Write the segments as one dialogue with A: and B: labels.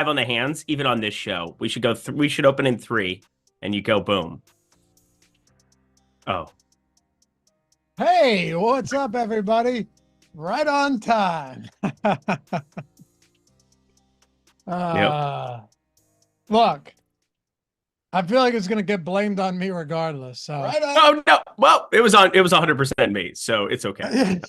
A: on the hands, even on this show. We should go. We should open in 3, and you go boom. Oh,
B: Hey, what's up, everybody? Right on time.
A: yep.
B: Look, I feel like it's gonna get blamed on me regardless. So
A: Right on. Oh no! Well, it was 100% me, so it's okay.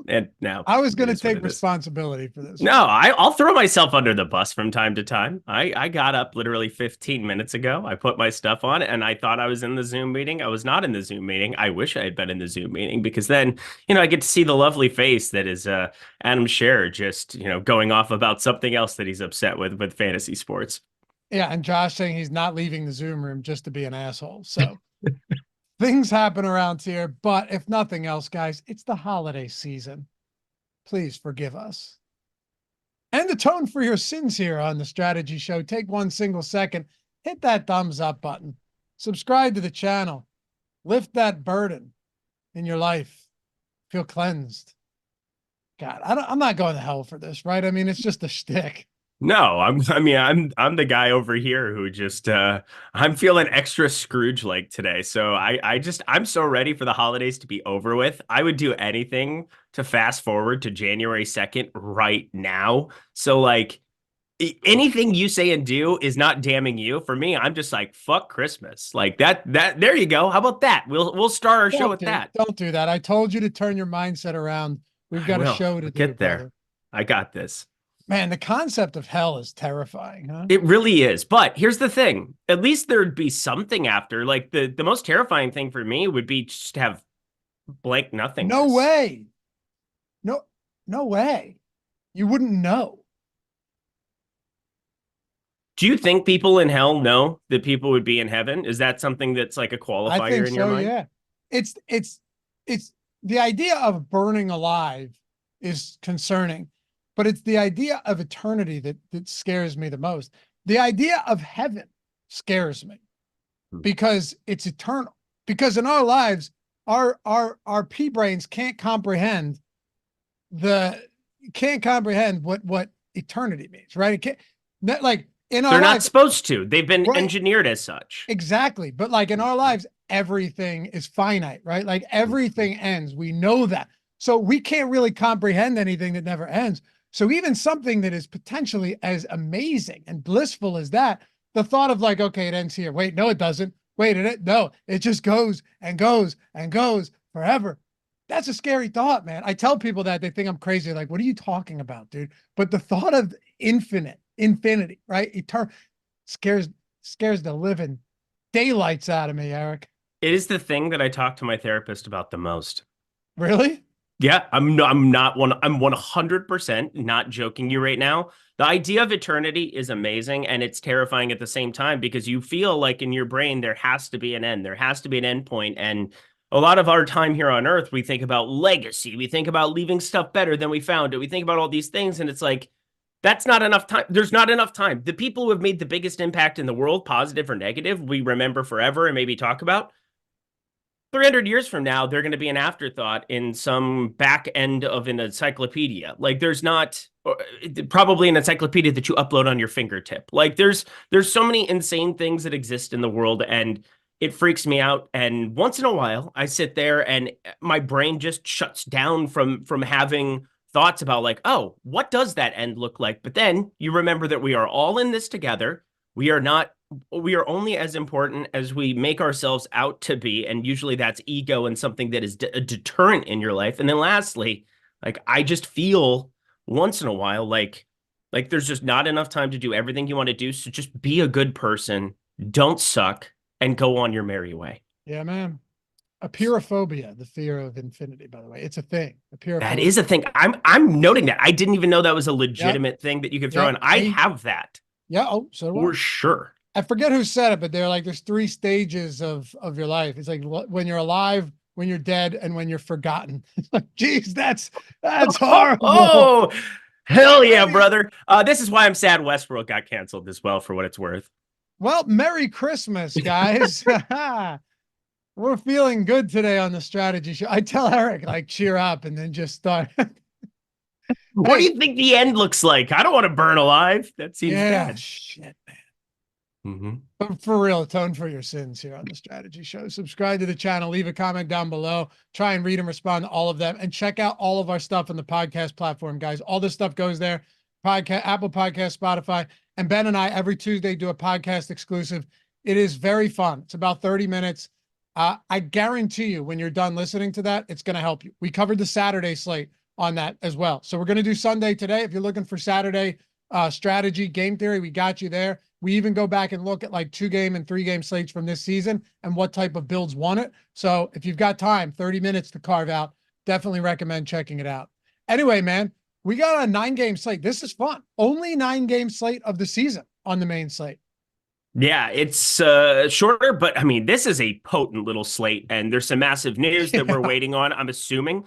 A: And now
B: I was gonna
A: it is what
B: take
A: it is.
B: responsibility for this.
A: No, I'll throw myself under the bus from time to time. I got up literally 15 minutes ago. I put my stuff on and I thought I was in the Zoom meeting. I was not in the Zoom meeting. I wish I had been in the Zoom meeting because then, I get to see the lovely face that is Adam Scherer just, going off about something else that he's upset with fantasy sports.
B: Yeah, and Josh saying he's not leaving the Zoom room just to be an asshole. So things happen around here, but if nothing else, guys, it's the holiday season. Please forgive us. And atone for your sins here on the Strategy Show. Take 1 single second, hit that thumbs up button, subscribe to the channel, lift that burden in your life, feel cleansed. God, I'm not going to hell for this, right? I mean, it's just a shtick.
A: No, I'm the guy over here who just I'm feeling extra Scrooge like today. So I'm so ready for the holidays to be over with. I would do anything to fast forward to January 2nd right now. So like anything you say and do is not damning you. For me, I'm just like fuck Christmas. Like that there you go. How about that? We'll start our show with that.
B: Don't do that. I told you to turn your mindset around. We've got a show to
A: get there.
B: Brother.
A: I got this.
B: Man, the concept of hell is terrifying, huh?
A: It really is. But here's the thing. At least there'd be something after. Like the most terrifying thing for me would be just to have blank nothingness.
B: No way. No way. You wouldn't know.
A: Do you think people in hell know that people would be in heaven? Is that something that's like a qualifier in your mind?
B: Yeah. It's the idea of burning alive is concerning. But it's the idea of eternity that scares me the most. The idea of heaven scares me because it's eternal. Because in our lives, our pea brains can't comprehend what eternity means, right? It can't, like in our
A: They're not
B: lives,
A: supposed to. They've been engineered as such.
B: Exactly. But like in our lives, everything is finite, right? Like everything ends. We know that. So we can't really comprehend anything that never ends. So even something that is potentially as amazing and blissful as that, the thought of like, okay, it ends here. Wait, no, it doesn't. Wait, no, it just goes and goes and goes forever. That's a scary thought, man. I tell people that they think I'm crazy. Like, what are you talking about, dude? But the thought of infinity, right? Eternal scares the living daylights out of me, Eric.
A: It is the thing that I talk to my therapist about the most.
B: Really?
A: Yeah, I'm 100% not joking you right now. The idea of eternity is amazing and it's terrifying at the same time because you feel like in your brain there has to be an end. There has to be an end point. And a lot of our time here on Earth, we think about legacy. We think about leaving stuff better than we found it. We think about all these things and it's like, that's not enough time. There's not enough time. The people who have made the biggest impact in the world, positive or negative, we remember forever and maybe talk about. 300 years from now, they're going to be an afterthought in some back end of an encyclopedia. Like there's not probably an encyclopedia that you upload on your fingertip. Like there's so many insane things that exist in the world and it freaks me out. And once in a while I sit there and my brain just shuts down from having thoughts about like, oh, what does that end look like? But then you remember that we are all in this together. We are only as important as we make ourselves out to be. And usually that's ego and something that is a deterrent in your life. And then lastly, like, I just feel once in a while, like there's just not enough time to do everything you want to do. So just be a good person, don't suck, and go on your merry way.
B: Yeah, man. Apeirophobia, the fear of infinity, by the way. It's a thing.
A: That is a thing. I'm noting that. I didn't even know that was a legitimate thing that you could throw in. I have that.
B: Yeah. Oh, so
A: for sure.
B: I forget who said it, but they're like, there's 3 stages of your life. It's like when you're alive, when you're dead, and when you're forgotten. It's like, geez, that's horrible.
A: Oh, hell yeah, brother. This is why I'm sad Westworld got canceled as well, for what it's worth.
B: Well, Merry Christmas, guys. We're feeling good today on the Strategy Show. I tell Eric, like, cheer up, and then just start.
A: What do you think the end looks like? I don't want to burn alive. That seems bad.
B: Shit, man.
A: Mm-hmm.
B: But for real, atone for your sins here on the Strategy Show. Subscribe to the channel, leave a comment down below, try and read and respond to all of them, and check out all of our stuff on the podcast platform, guys. All this stuff goes there. Podcast, Apple Podcast, Spotify, and Ben and I every Tuesday do a podcast exclusive. It is very fun. It's about 30 minutes. I guarantee you when you're done listening to that, it's going to help you. We covered the Saturday slate on that as well. So we're going to do Sunday today. If you're looking for Saturday strategy, game theory, we got you there. We even go back and look at like 2-game and 3-game slates from this season and what type of builds won it. So if you've got time, 30 minutes to carve out, definitely recommend checking it out. Anyway, man, we got a 9-game slate. This is fun. Only 9-game slate of the season on the main slate.
A: Yeah, it's shorter, but I mean, this is a potent little slate, and there's some massive news that we're waiting on. I'm assuming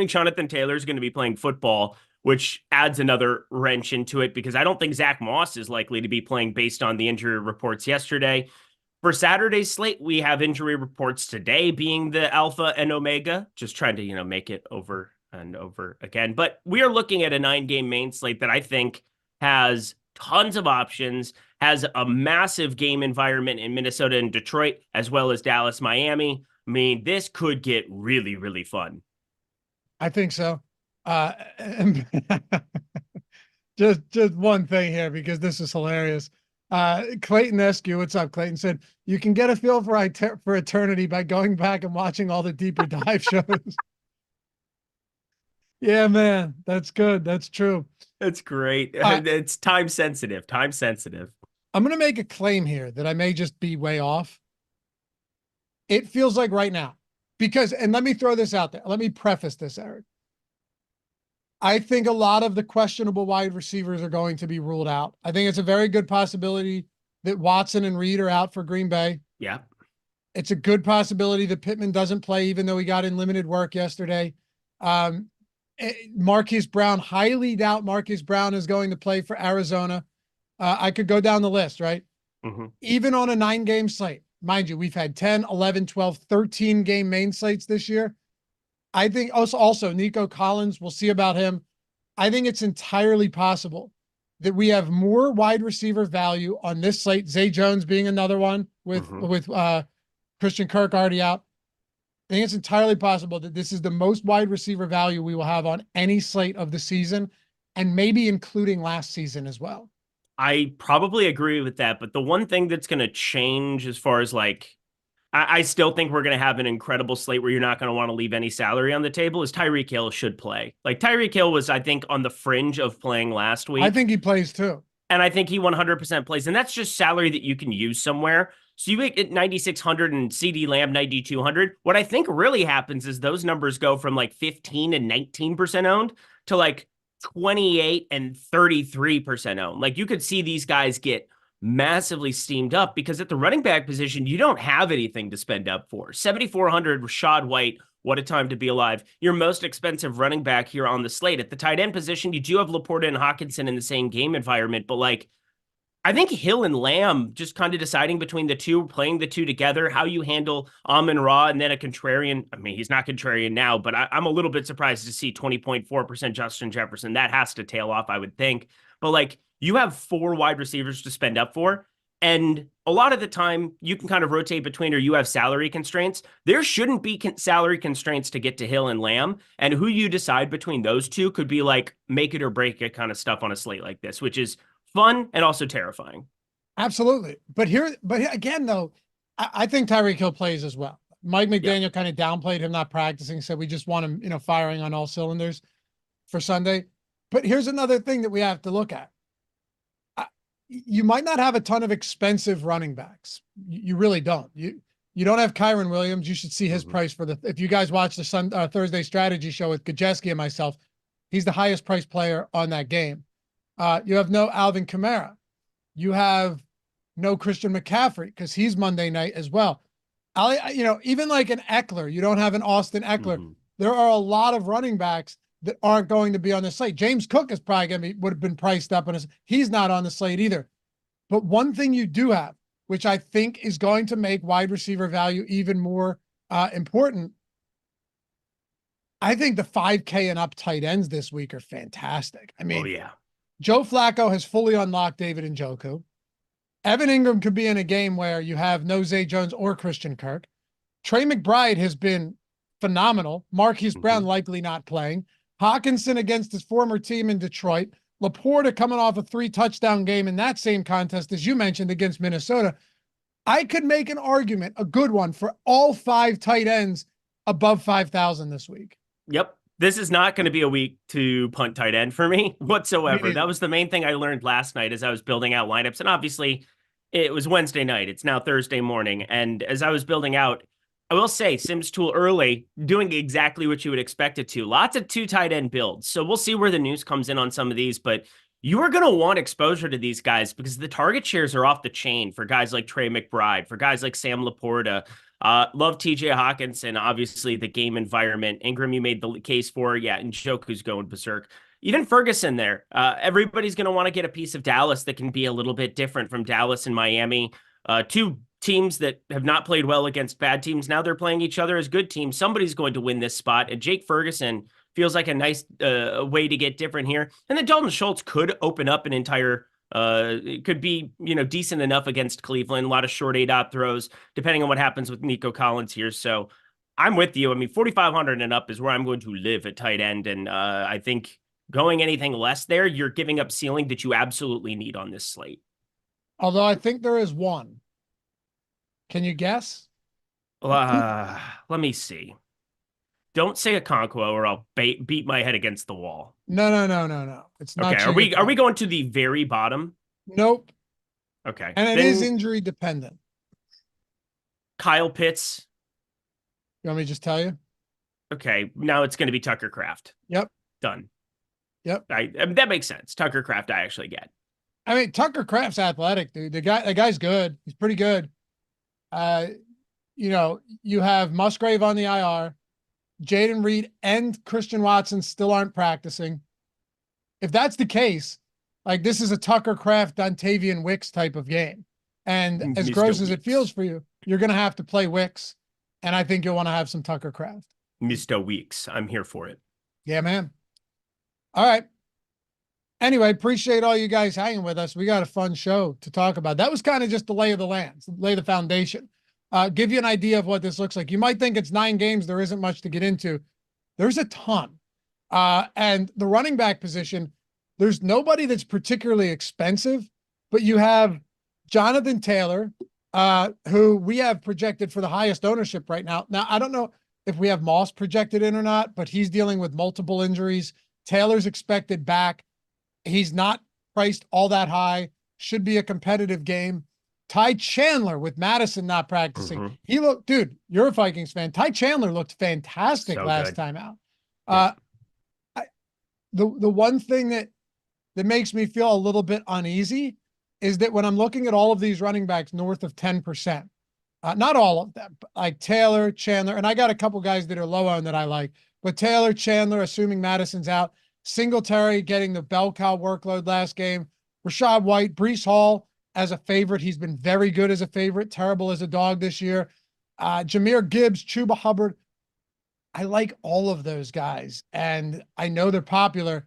A: Jonathan Taylor is going to be playing football, which adds another wrench into it because I don't think Zach Moss is likely to be playing based on the injury reports yesterday. For Saturday's slate, we have injury reports today being the alpha and omega, just trying to, make it over and over again. But we are looking at a 9-game main slate that I think has tons of options, has a massive game environment in Minnesota and Detroit, as well as Dallas, Miami. I mean, this could get really, really fun.
B: I think so. Just one thing here, because this is hilarious. Clayton Eskew, what's up, Clayton, said, you can get a feel for eternity by going back and watching all the deeper dive shows. Yeah, man, that's good. That's true.
A: That's great. It's time sensitive.
B: I'm going to make a claim here that I may just be way off. It feels like right now, because, and let me throw this out there. Let me preface this, Eric. I think a lot of the questionable wide receivers are going to be ruled out. I think it's a very good possibility that Watson and Reed are out for Green Bay.
A: Yeah.
B: It's a good possibility that Pittman doesn't play, even though he got in limited work yesterday. Marquise Brown, highly doubt Marquise Brown is going to play for Arizona. I could go down the list, right?
A: Mm-hmm.
B: Even on a 9-game slate, mind you, we've had 10, 11, 12, 13 game main slates this year. I think also Nico Collins, we'll see about him. I think it's entirely possible that we have more wide receiver value on this slate. Zay Jones being another one with Christian Kirk already out. I think it's entirely possible that this is the most wide receiver value we will have on any slate of the season, and maybe including last season as well.
A: I probably agree with that, but the one thing that's going to change as far as I still think we're going to have an incredible slate where you're not going to want to leave any salary on the table is Tyreek Hill should play. Tyreek Hill was, I think, on the fringe of playing last week.
B: I think he plays too.
A: And I think he 100% plays. And that's just salary that you can use somewhere. So you get 9,600 and CD Lamb 9,200. What I think really happens is those numbers go from 15 and 19% owned to 28 and 33% owned. You could see these guys get massively steamed up because at the running back position, you don't have anything to spend up for. 7,400 Rashad White. What a time to be alive. Your most expensive running back here on the slate. At the tight end position, you do have Laporta and Hawkinson in the same game environment, but I think Hill and Lamb, just kind of deciding between the two, playing the two together, how you handle Amon-Ra and then a contrarian. I mean, he's not contrarian now, but I'm a little bit surprised to see 20.4% Justin Jefferson. That has to tail off, I would think. But you have 4 wide receivers to spend up for. And a lot of the time you can kind of rotate between, or you have salary constraints. There shouldn't be salary constraints to get to Hill and Lamb. And who you decide between those two could be make it or break it kind of stuff on a slate like this, which is fun and also terrifying.
B: Absolutely. But again, though, I think Tyreek Hill plays as well. Mike McDaniel kind of downplayed him not practicing, said we just want him, firing on all cylinders for Sunday. But here's another thing that we have to look at. You might not have a ton of expensive running backs. You really don't. You don't have Kyron Williams. You should see his price if you guys watch the Thursday strategy show with Gajeski and myself, he's the highest priced player on that game. You have no Alvin Kamara. You have no Christian McCaffrey because he's Monday night as well. Even like an Eckler, you don't have an Austin Eckler. There are a lot of running backs that aren't going to be on the slate. James Cook is probably going to would have been priced up, and he's not on the slate either. But one thing you do have, which I think is going to make wide receiver value even more important, I think the 5K and up tight ends this week are fantastic. I
A: Oh
B: mean,
A: yeah.
B: Joe Flacco has fully unlocked David Njoku. Evan Ingram could be in a game where you have no Zay Jones or Christian Kirk. Trey McBride has been phenomenal. Marquise Brown likely not playing. Hawkinson against his former team in Detroit. Laporta coming off a 3-touchdown game in that same contest, as you mentioned, against Minnesota. I could make an argument, a good one, for all 5 tight ends above 5,000 this week.
A: Yep. This is not going to be a week to punt tight end for me whatsoever. That was the main thing I learned last night as I was building out lineups. And obviously, it was Wednesday night. It's now Thursday morning. And as I was building out, I will say Sims Tool early, doing exactly what you would expect it to. Lots of 2 tight end builds. So we'll see where the news comes in on some of these. But you are going to want exposure to these guys because the target shares are off the chain for guys like Trey McBride, for guys like Sam Laporta. Love TJ Hawkinson, obviously the game environment. Ingram, you made the case for, yeah, and Njoku's going berserk. Even Ferguson there. Everybody's going to want to get a piece of Dallas that can be a little bit different from Dallas and Miami. 2 teams that have not played well against bad teams. Now they're playing each other as good teams. Somebody's going to win this spot. And Jake Ferguson feels like a nice way to get different here. And then Dalton Schultz could open up an entire it could be, decent enough against Cleveland. A lot of short 8-out throws, depending on what happens with Nico Collins here. So I'm with you. I mean, 4,500 and up is where I'm going to live at tight end. And I think going anything less there, you're giving up ceiling that you absolutely need on this slate.
B: Although I think there is one. Can you guess?
A: Let me see. Don't say a Okonkwo or I'll beat my head against the wall.
B: No. It's not.
A: Okay. Are we going to the very bottom?
B: Nope.
A: Okay.
B: And it is injury dependent.
A: Kyle Pitts.
B: You want me to just tell you?
A: Okay. Now it's going to be Tucker Kraft.
B: Yep.
A: Done.
B: Yep.
A: I mean, that makes sense. Tucker Kraft, I actually get.
B: I mean, Tucker Kraft's athletic, dude. The guy's good. He's pretty good. You have Musgrave on the IR. Jaden Reed and Christian Watson still aren't practicing. If that's the case, like this is a Tucker Kraft, Dontavian Wicks type of game. And as gross as it feels for you, you're going to have to play Wicks. And I think you'll want to have some Tucker Kraft.
A: Mr. Weeks. I'm here for it.
B: Yeah, man. All right. Anyway, appreciate all you guys hanging with us. We got a fun show to talk about. That was kind of just the lay of the land, lay the foundation. Give you an idea of what this looks like. You might think it's 9 games. There isn't much to get into. There's a ton. And the running back position, there's nobody that's particularly expensive, but you have Jonathan Taylor, who we have projected for the highest ownership right now. Now, I don't know if we have Moss projected in or not, but he's dealing with multiple injuries. Taylor's expected back. He's not priced all that high. Should be a competitive game. Ty Chandler with Madison not practicing. He looked, dude, you're a Vikings fan. Ty Chandler looked fantastic last time out. The one thing that makes me feel a little bit uneasy is that when I'm looking at all of these running backs north of 10%, not all of them, but like Taylor, Chandler, and I got a couple guys that are low on that I like, but Taylor, Chandler, assuming Madison's out, Singletary getting the bell cow workload last game, Rachaad White, Breece Hall as a favorite. He's been very good as a favorite, terrible as a dog this year. Jahmyr Gibbs, Chuba Hubbard. I like all of those guys, and I know they're popular,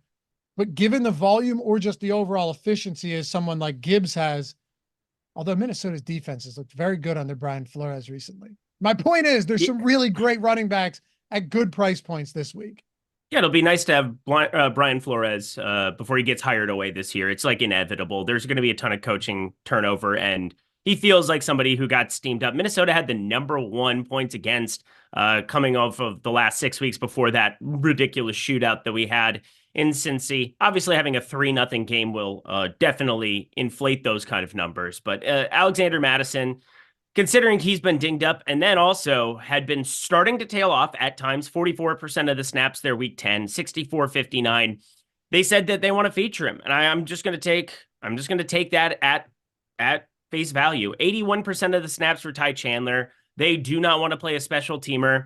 B: but given the volume or just the overall efficiency as someone like Gibbs has, although Minnesota's defense has looked very good under Brian Flores recently. My point is there's some really great running backs at good price points this week.
A: Yeah, it'll be nice to have Brian Flores before he gets hired away this year. It's like inevitable. There's going to be a ton of coaching turnover, and he feels like somebody who got steamed up. Minnesota had the #1 points against coming off of the last 6 weeks before that ridiculous shootout that we had in Cincy. Obviously, having a 3-0 game will definitely inflate those kind of numbers. But Alexander Mattison, considering he's been dinged up and then also had been starting to tail off at times, 44% of the snaps there week 10, 64-59. They said that they want to feature him. And I'm just going to take that at face value. 81% of the snaps for Ty Chandler. They do not want to play a special teamer.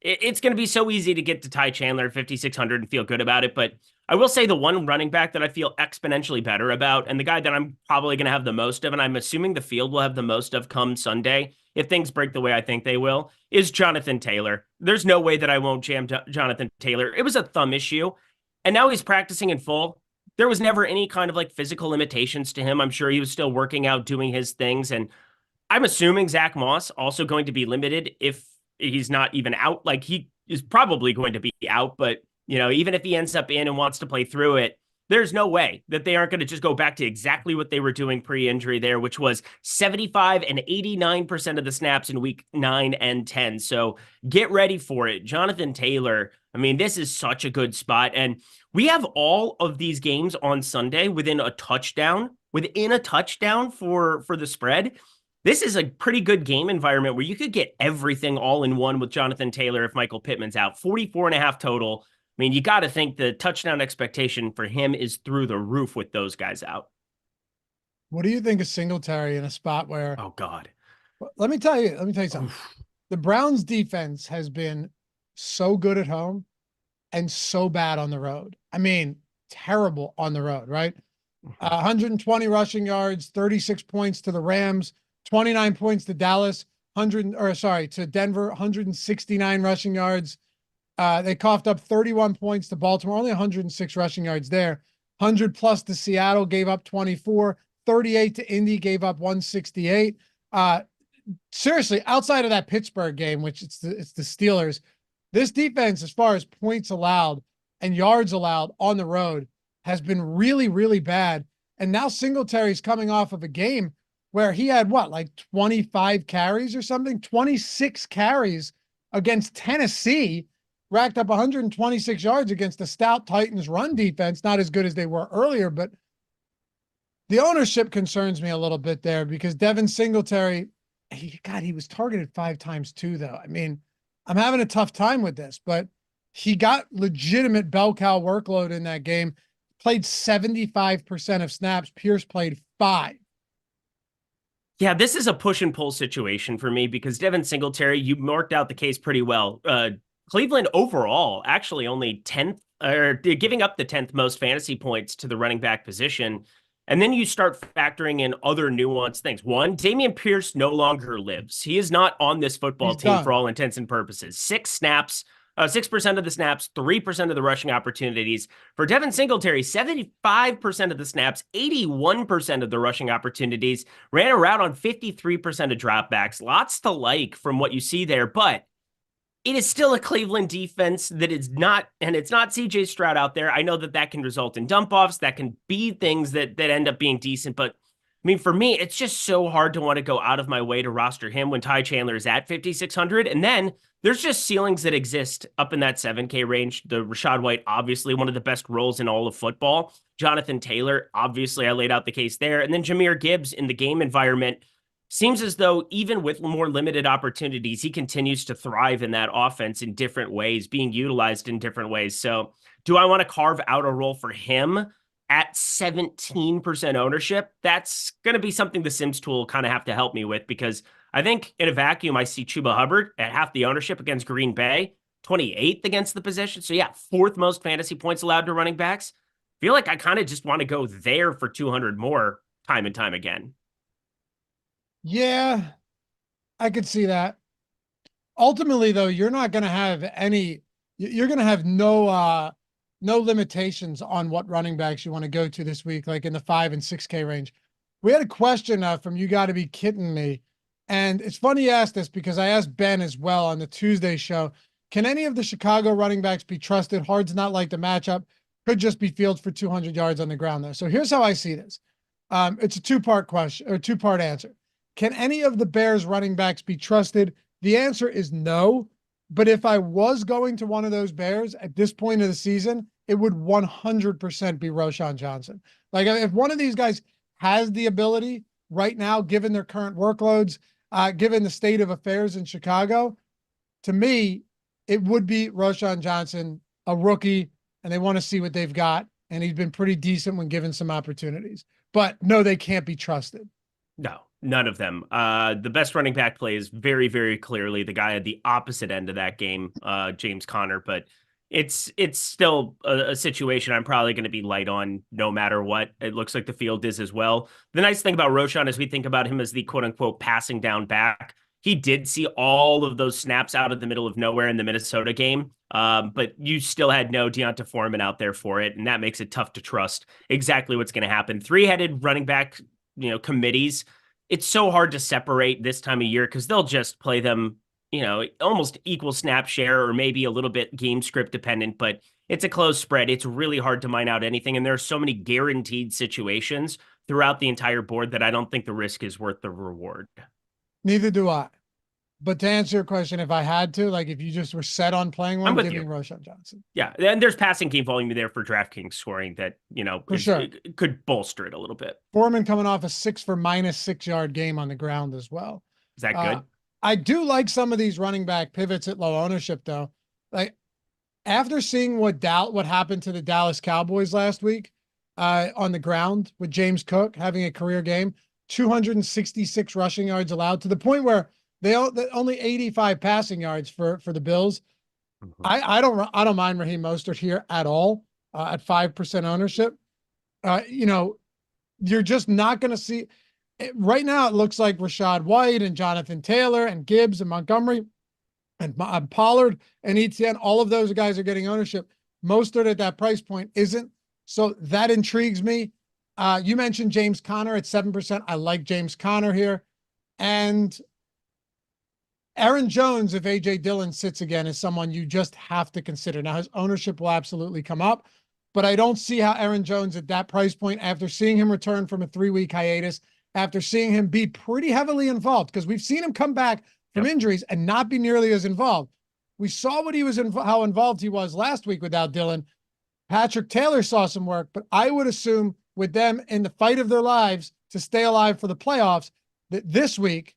A: It's going to be so easy to get to Ty Chandler at 5,600 and feel good about it. But I will say the one running back that I feel exponentially better about, and the guy that I'm probably going to have the most of, and I'm assuming the field will have the most of come Sunday, if things break the way I think they will, is Jonathan Taylor. There's no way that I won't jam Jonathan Taylor. It was a thumb issue, and now he's practicing in full. There was never any kind of like physical limitations to him. I'm sure he was still working out, doing his things, and I'm assuming Zach Moss also going to be limited if he's not even out. Like he is probably going to be out, but even if he ends up in and wants to play through it, there's no way that they aren't going to just go back to exactly what they were doing pre-injury there, which was 75 and 89% of the snaps in week 9 and 10. So get ready for it. Jonathan Taylor, I mean, this is such a good spot. And we have all of these games on Sunday within a touchdown for the spread. This is a pretty good game environment where you could get everything all in one with Jonathan Taylor if Michael Pittman's out. 44.5 total. I mean, you got to think the touchdown expectation for him is through the roof with those guys out.
B: What do you think of Singletary in a spot where?
A: Oh God.
B: Let me tell you something.
A: Oof.
B: The Browns defense has been so good at home and so bad on the road. I mean, terrible on the road, right? 120 rushing yards, 36 points to the Rams, 29 points to Dallas, to Denver, 169 rushing yards. They coughed up 31 points to Baltimore, only 106 rushing yards there. 100 plus to Seattle, gave up 24. 38 to Indy, gave up 168. Seriously, outside of that Pittsburgh game, which it's the Steelers, this defense, as far as points allowed and yards allowed on the road, has been really, really bad. And now Singletary's coming off of a game where he had like 25 carries or something, 26 carries against Tennessee, racked up 126 yards against the stout Titans run defense, not as good as they were earlier, but the ownership concerns me a little bit there because Devin Singletary, he was targeted 5 times too, though. I mean, I'm having a tough time with this, but he got legitimate bell cow workload in that game, played 75% of snaps. Pierce played 5.
A: Yeah, this is a push and pull situation for me because Devin Singletary, you marked out the case pretty well. Cleveland overall actually only 10th or giving up the 10th most fantasy points to the running back position. And then you start factoring in other nuanced things. One, Dameon Pierce no longer lives. He is not on this football team for all intents and purposes. 6 snaps, 6% of the snaps, 3% of the rushing opportunities. For Devin Singletary, 75% of the snaps, 81% of the rushing opportunities, ran a route on 53% of dropbacks. Lots to like from what you see there, but it is still a Cleveland defense that is not, and it's not CJ Stroud out there. I know that can result in dump offs. That can be things that end up being decent. But I mean, for me, it's just so hard to want to go out of my way to roster him when Ty Chandler is at 5,600. And then there's just ceilings that exist up in that 7K range. The Rachaad White, obviously one of the best roles in all of football. Jonathan Taylor, obviously I laid out the case there. And then Jahmyr Gibbs in the game environment. Seems as though even with more limited opportunities, he continues to thrive in that offense in different ways, being utilized in different ways. So do I want to carve out a role for him at 17% ownership? That's going to be something the Sims tool kind of have to help me with, because I think in a vacuum, I see Chuba Hubbard at half the ownership against Green Bay, 28th against the position. So yeah, 4th most fantasy points allowed to running backs. Feel like I kind of just want to go there for 200 more time and time again.
B: Yeah, I could see that. Ultimately, though, you're not going to have you're going to have no limitations on what running backs you want to go to this week, like in the 5 and 6K range. We had a question from You Got to Be Kidding Me. And it's funny you asked this because I asked Ben as well on the Tuesday show. Can any of the Chicago running backs be trusted? Hard's not like the matchup. Could just be fields for 200 yards on the ground, though. So here's how I see this. It's a 2-part question or 2-part answer. Can any of the Bears running backs be trusted? The answer is no. But if I was going to one of those Bears at this point of the season, it would 100% be Roschon Johnson. Like if one of these guys has the ability right now, given their current workloads, given the state of affairs in Chicago, to me, it would be Roschon Johnson, a rookie, and they want to see what they've got. And he's been pretty decent when given some opportunities. But no, they can't be trusted.
A: No. None of them. The best running back play is very, very clearly the guy at the opposite end of that game, James Conner. But It's still a situation I'm probably going to be light on no matter what. It looks like the field is as well. The nice thing about Roschon is we think about him as the quote unquote passing down back. He did see all of those snaps out of the middle of nowhere in the Minnesota game, but you still had no Deonta Foreman out there for it, and that makes it tough to trust exactly what's going to happen. Three-headed running back, committees. It's so hard to separate this time of year because they'll just play them almost equal snap share or maybe a little bit game script dependent, but it's a close spread. It's really hard to mine out anything. And there are so many guaranteed situations throughout the entire board that I don't think the risk is worth the reward.
B: Neither do I. But to answer your question, if I had to, like if you just were set on playing one, give me Roschon Johnson.
A: Yeah. And there's passing game volume there for DraftKings scoring that,
B: for sure,
A: it could bolster it a little bit.
B: Foreman coming off a 6 for -6 yard game on the ground as well.
A: Is that good?
B: I do like some of these running back pivots at low ownership though. Like after seeing what happened to the Dallas Cowboys last week on the ground with James Cook having a career game, 266 rushing yards allowed to the point where they only 85 passing yards for the Bills. Mm-hmm. I don't mind Raheem Mostert here at all at 5% ownership. You're just not going to see. Right now, it looks like Rachaad White and Jonathan Taylor and Gibbs and Montgomery and Pollard and Etienne, all of those guys are getting ownership. Mostert at that price point isn't. So that intrigues me. You mentioned James Conner at 7%. I like James Conner here. And Aaron Jones, if A.J. Dillon sits again, is someone you just have to consider. Now, his ownership will absolutely come up, but I don't see how Aaron Jones at that price point, after seeing him return from a 3-week hiatus, after seeing him be pretty heavily involved, because we've seen him come back from injuries and not be nearly as involved. We saw what he was how involved he was last week without Dillon. Patrick Taylor saw some work, but I would assume with them in the fight of their lives to stay alive for the playoffs, that this week,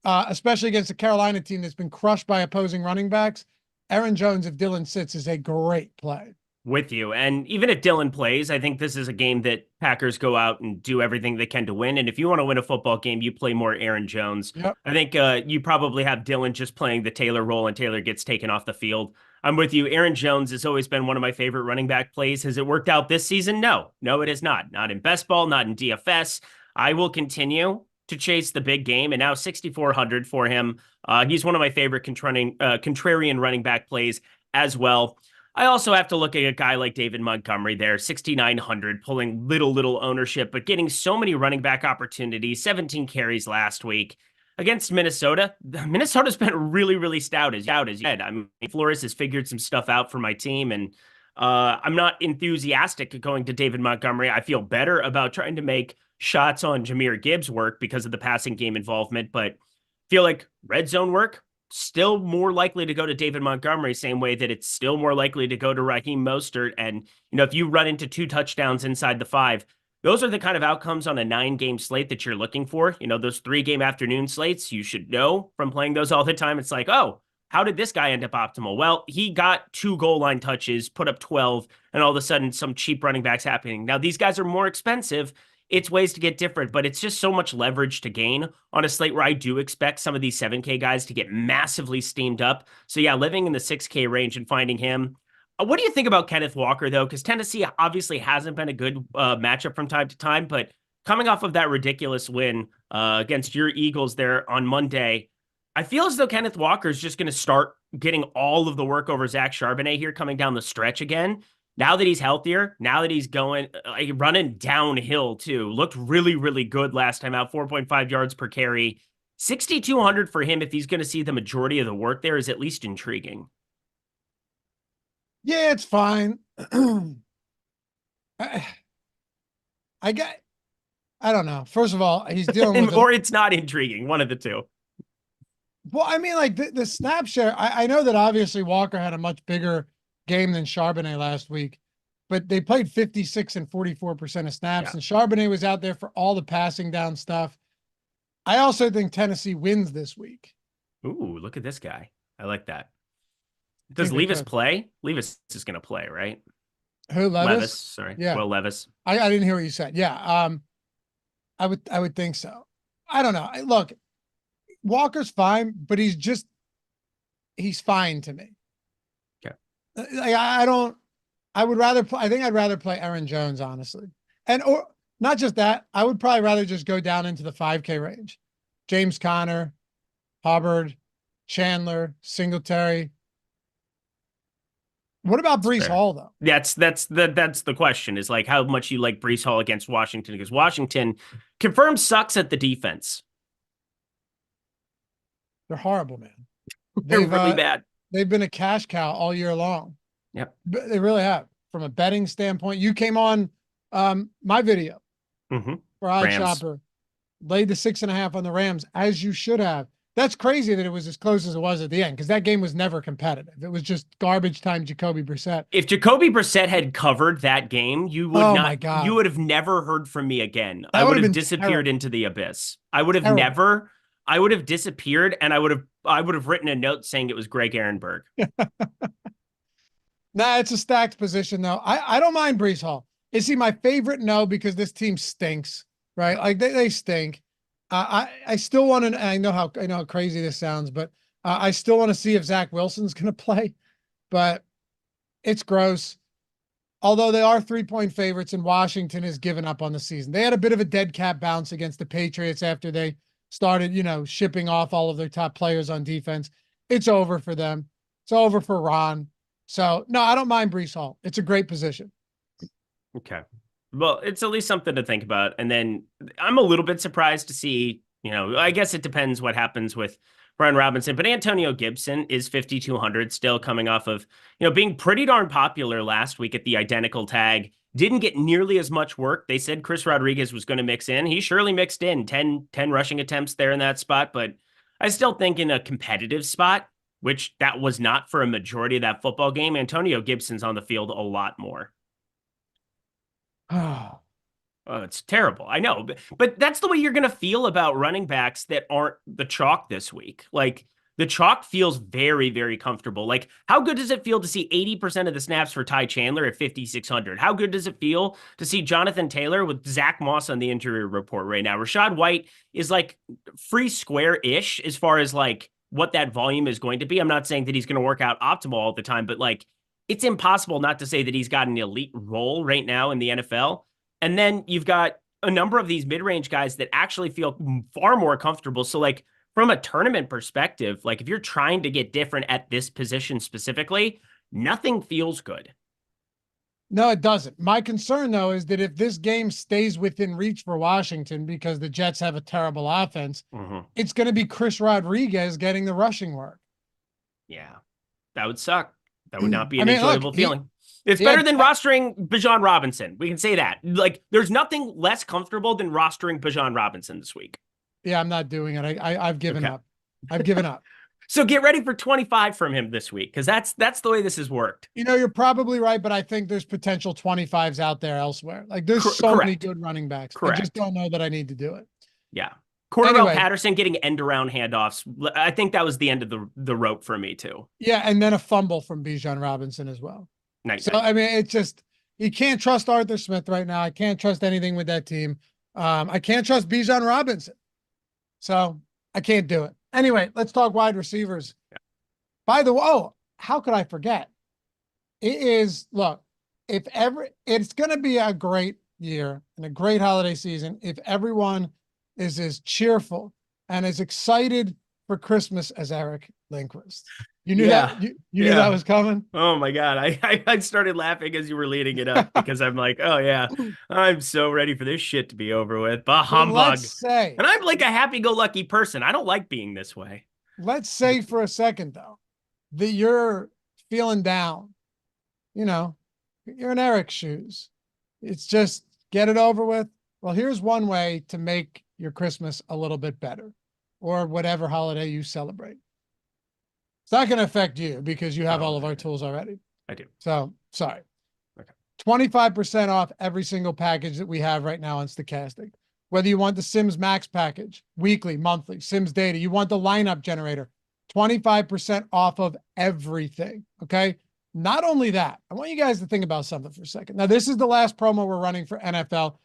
B: especially against the Carolina team that's been crushed by opposing running backs, Aaron Jones, if Dillon sits, is a great play.
A: With you. And even if Dillon plays, I think this is a game that Packers go out and do everything they can to win. And if you want to win a football game, you play more Aaron Jones.
B: Yep.
A: I think you probably have Dillon just playing the Taylor role and Taylor gets taken off the field. I'm with you. Aaron Jones has always been one of my favorite running back plays. Has it worked out this season? No, it has not. Not in best ball, not in DFS. I will continue to chase the big game, and now 6,400 for him. He's one of my favorite contrarian running back plays as well. I also have to look at a guy like David Montgomery there, 6,900, pulling little ownership, but getting so many running back opportunities, 17 carries last week against Minnesota. Minnesota's been really, really stout as you said. I mean, Flores has figured some stuff out for my team, and I'm not enthusiastic going to David Montgomery. I feel better about trying to make shots on Jahmyr Gibbs work because of the passing game involvement, but feel like red zone work, still more likely to go to David Montgomery, same way that it's still more likely to go to Raheem Mostert. And, if you run into 2 touchdowns inside the 5, those are the kind of outcomes on a 9-game slate that you're looking for. Those 3-game afternoon slates, you should know from playing those all the time. It's like, oh, how did this guy end up optimal? Well, he got 2 goal line touches, put up 12, and all of a sudden some cheap running backs happening. Now, these guys are more expensive. It's ways to get different, but it's just so much leverage to gain on a slate where I do expect some of these 7K guys to get massively steamed up. So yeah, living in the 6K range and finding him. What do you think about Kenneth Walker, though? Because Tennessee obviously hasn't been a good matchup from time to time, but coming off of that ridiculous win against your Eagles there on Monday, I feel as though Kenneth Walker is just going to start getting all of the work over Zach Charbonnet here coming down the stretch again. Now that he's healthier, now that he's going, running downhill too, looked really, really good last time out, 4.5 yards per carry. 6,200 for him if he's going to see the majority of the work there is at least intriguing.
B: Yeah, it's fine. I don't know. First of all, he's dealing with
A: or it's not intriguing, one of the two.
B: Well, I mean, like the snap share, I know that obviously Walker had a much bigger game than Charbonnet last week, but they played 56 and 44% of snaps, and Charbonnet was out there for all the passing down stuff. I also think Tennessee wins this week.
A: Ooh, look at this guy. I like that. Does Levis play? Levis is going to play, right?
B: Who, Levis?
A: Sorry.
B: Yeah.
A: Will Levis.
B: I didn't hear what you said. Yeah. I would think so. I don't know. Look, Walker's fine, but he's fine to me.
A: Okay.
B: I don't. I would rather. I think I'd rather play Aaron Jones, honestly, and or not just that. I would probably rather just go down into the 5K range. James Conner, Hubbard, Chandler, Singletary. What about
A: That's
B: Breece
A: fair.
B: Hall though?
A: That's the question, is like how much you like Breece Hall against Washington, because Washington confirmed sucks at the defense.
B: They're horrible, man.
A: They're
B: They've
A: really bad.
B: they've been a cash cow all year long.
A: Yep.
B: They really have. From a betting standpoint, you came on my video for Odd
A: Rams.
B: Shopper, laid the 6.5 on the Rams, as you should have. That's crazy that it was as close as it was at the end, because that game was never competitive. It was just garbage time Jacoby Brissett.
A: If Jacoby Brissett had covered that game, you would
B: Oh
A: not.
B: my God.
A: You would have never heard from me again.
B: That
A: I would
B: would've
A: have
B: been
A: disappeared
B: terrible.
A: into the abyss. I would have
B: Terrible.
A: never. I would have disappeared, and I would have written a note saying it was Greg Ehrenberg.
B: Nah, it's a stacked position though. I don't mind Breece Hall. Is he my favorite? No, because this team stinks, right? Like they stink. I still want to. I know how crazy this sounds, but I still want to see if Zach Wilson's going to play. But it's gross. Although they are 3-point favorites, and Washington has given up on the season. They had a bit of a dead cat bounce against the Patriots after they started, shipping off all of their top players on defense. It's over for them. It's over for Ron. So no, I don't mind Breece Hall. It's a great position.
A: Okay. Well, it's at least something to think about. And then I'm a little bit surprised to see, I guess it depends what happens with Brian Robinson, but Antonio Gibson is 5,200 still, coming off of, being pretty darn popular last week at the identical tag. Didn't get nearly as much work. They said Chris Rodriguez was going to mix in. He surely mixed in 10 rushing attempts there in that spot, but I still think in a competitive spot, which that was not for a majority of that football game, Antonio Gibson's on the field a lot more.
B: Oh,
A: it's terrible. I know, but that's the way you're going to feel about running backs that aren't the chalk this week. Like, the chalk feels very, very comfortable. Like, how good does it feel to see 80% of the snaps for Ty Chandler at 5,600? How good does it feel to see Jonathan Taylor with Zach Moss on the injury report right now? Rashad White is like free square-ish as far as like what that volume is going to be. I'm not saying that he's going to work out optimal all the time, but like, it's impossible not to say that he's got an elite role right now in the NFL. And then you've got a number of these mid-range guys that actually feel far more comfortable. So like, from a tournament perspective, like if you're trying to get different at this position specifically, nothing feels good.
B: No, it doesn't. My concern, though, is that if this game stays within reach for Washington because the Jets have a terrible offense, it's going to be Chris Rodriguez getting the rushing work.
A: Yeah, that would suck. That would not be an enjoyable feeling. It's
B: he
A: better than rostering Bijan Robinson. We can say that. Like, there's nothing less comfortable than rostering Bijan Robinson this week.
B: Yeah, I'm not doing it. I've given up. I've given up.
A: So get ready for 25 from him this week, because that's the way this has worked.
B: You're probably right, but I think there's potential 25s out there elsewhere. Like, there's so many good running backs. Correct. I just don't know that I need to do it.
A: Yeah. Cordell Patterson getting end-around handoffs. I think that was the end of the rope for me, too.
B: Yeah, and then a fumble from Bijan Robinson as well.
A: Nice.
B: So, I mean, it's just, you can't trust Arthur Smith right now. I can't trust anything with that team. I can't trust Bijan Robinson. So I can't do it. Anyway, let's talk wide receivers. Yeah. By the way, how could I forget? It is, look, it's going to be a great year and a great holiday season if everyone is as cheerful and as excited for Christmas as Eric Lindquist. You knew that you knew that was coming.
A: Oh my God. I started laughing as you were leading it up because I'm like, oh yeah, I'm so ready for this shit to be over with. Bah humbug. And I'm like a happy-go-lucky person. I don't like being this way.
B: Let's say for a second though, that you're feeling down. You're in Eric's shoes. It's just get it over with. Well, here's one way to make your Christmas a little bit better, or whatever holiday you celebrate. It's not going to affect you because you have all of our tools already.
A: I do.
B: So, sorry.
A: Okay.
B: 25% off every single package that we have right now on Stochastic. Whether you want the Sims Max package, weekly, monthly, Sims Data, you want the lineup generator, 25% off of everything, okay? Not only that, I want you guys to think about something for a second. Now, this is the last promo we're running for NFL.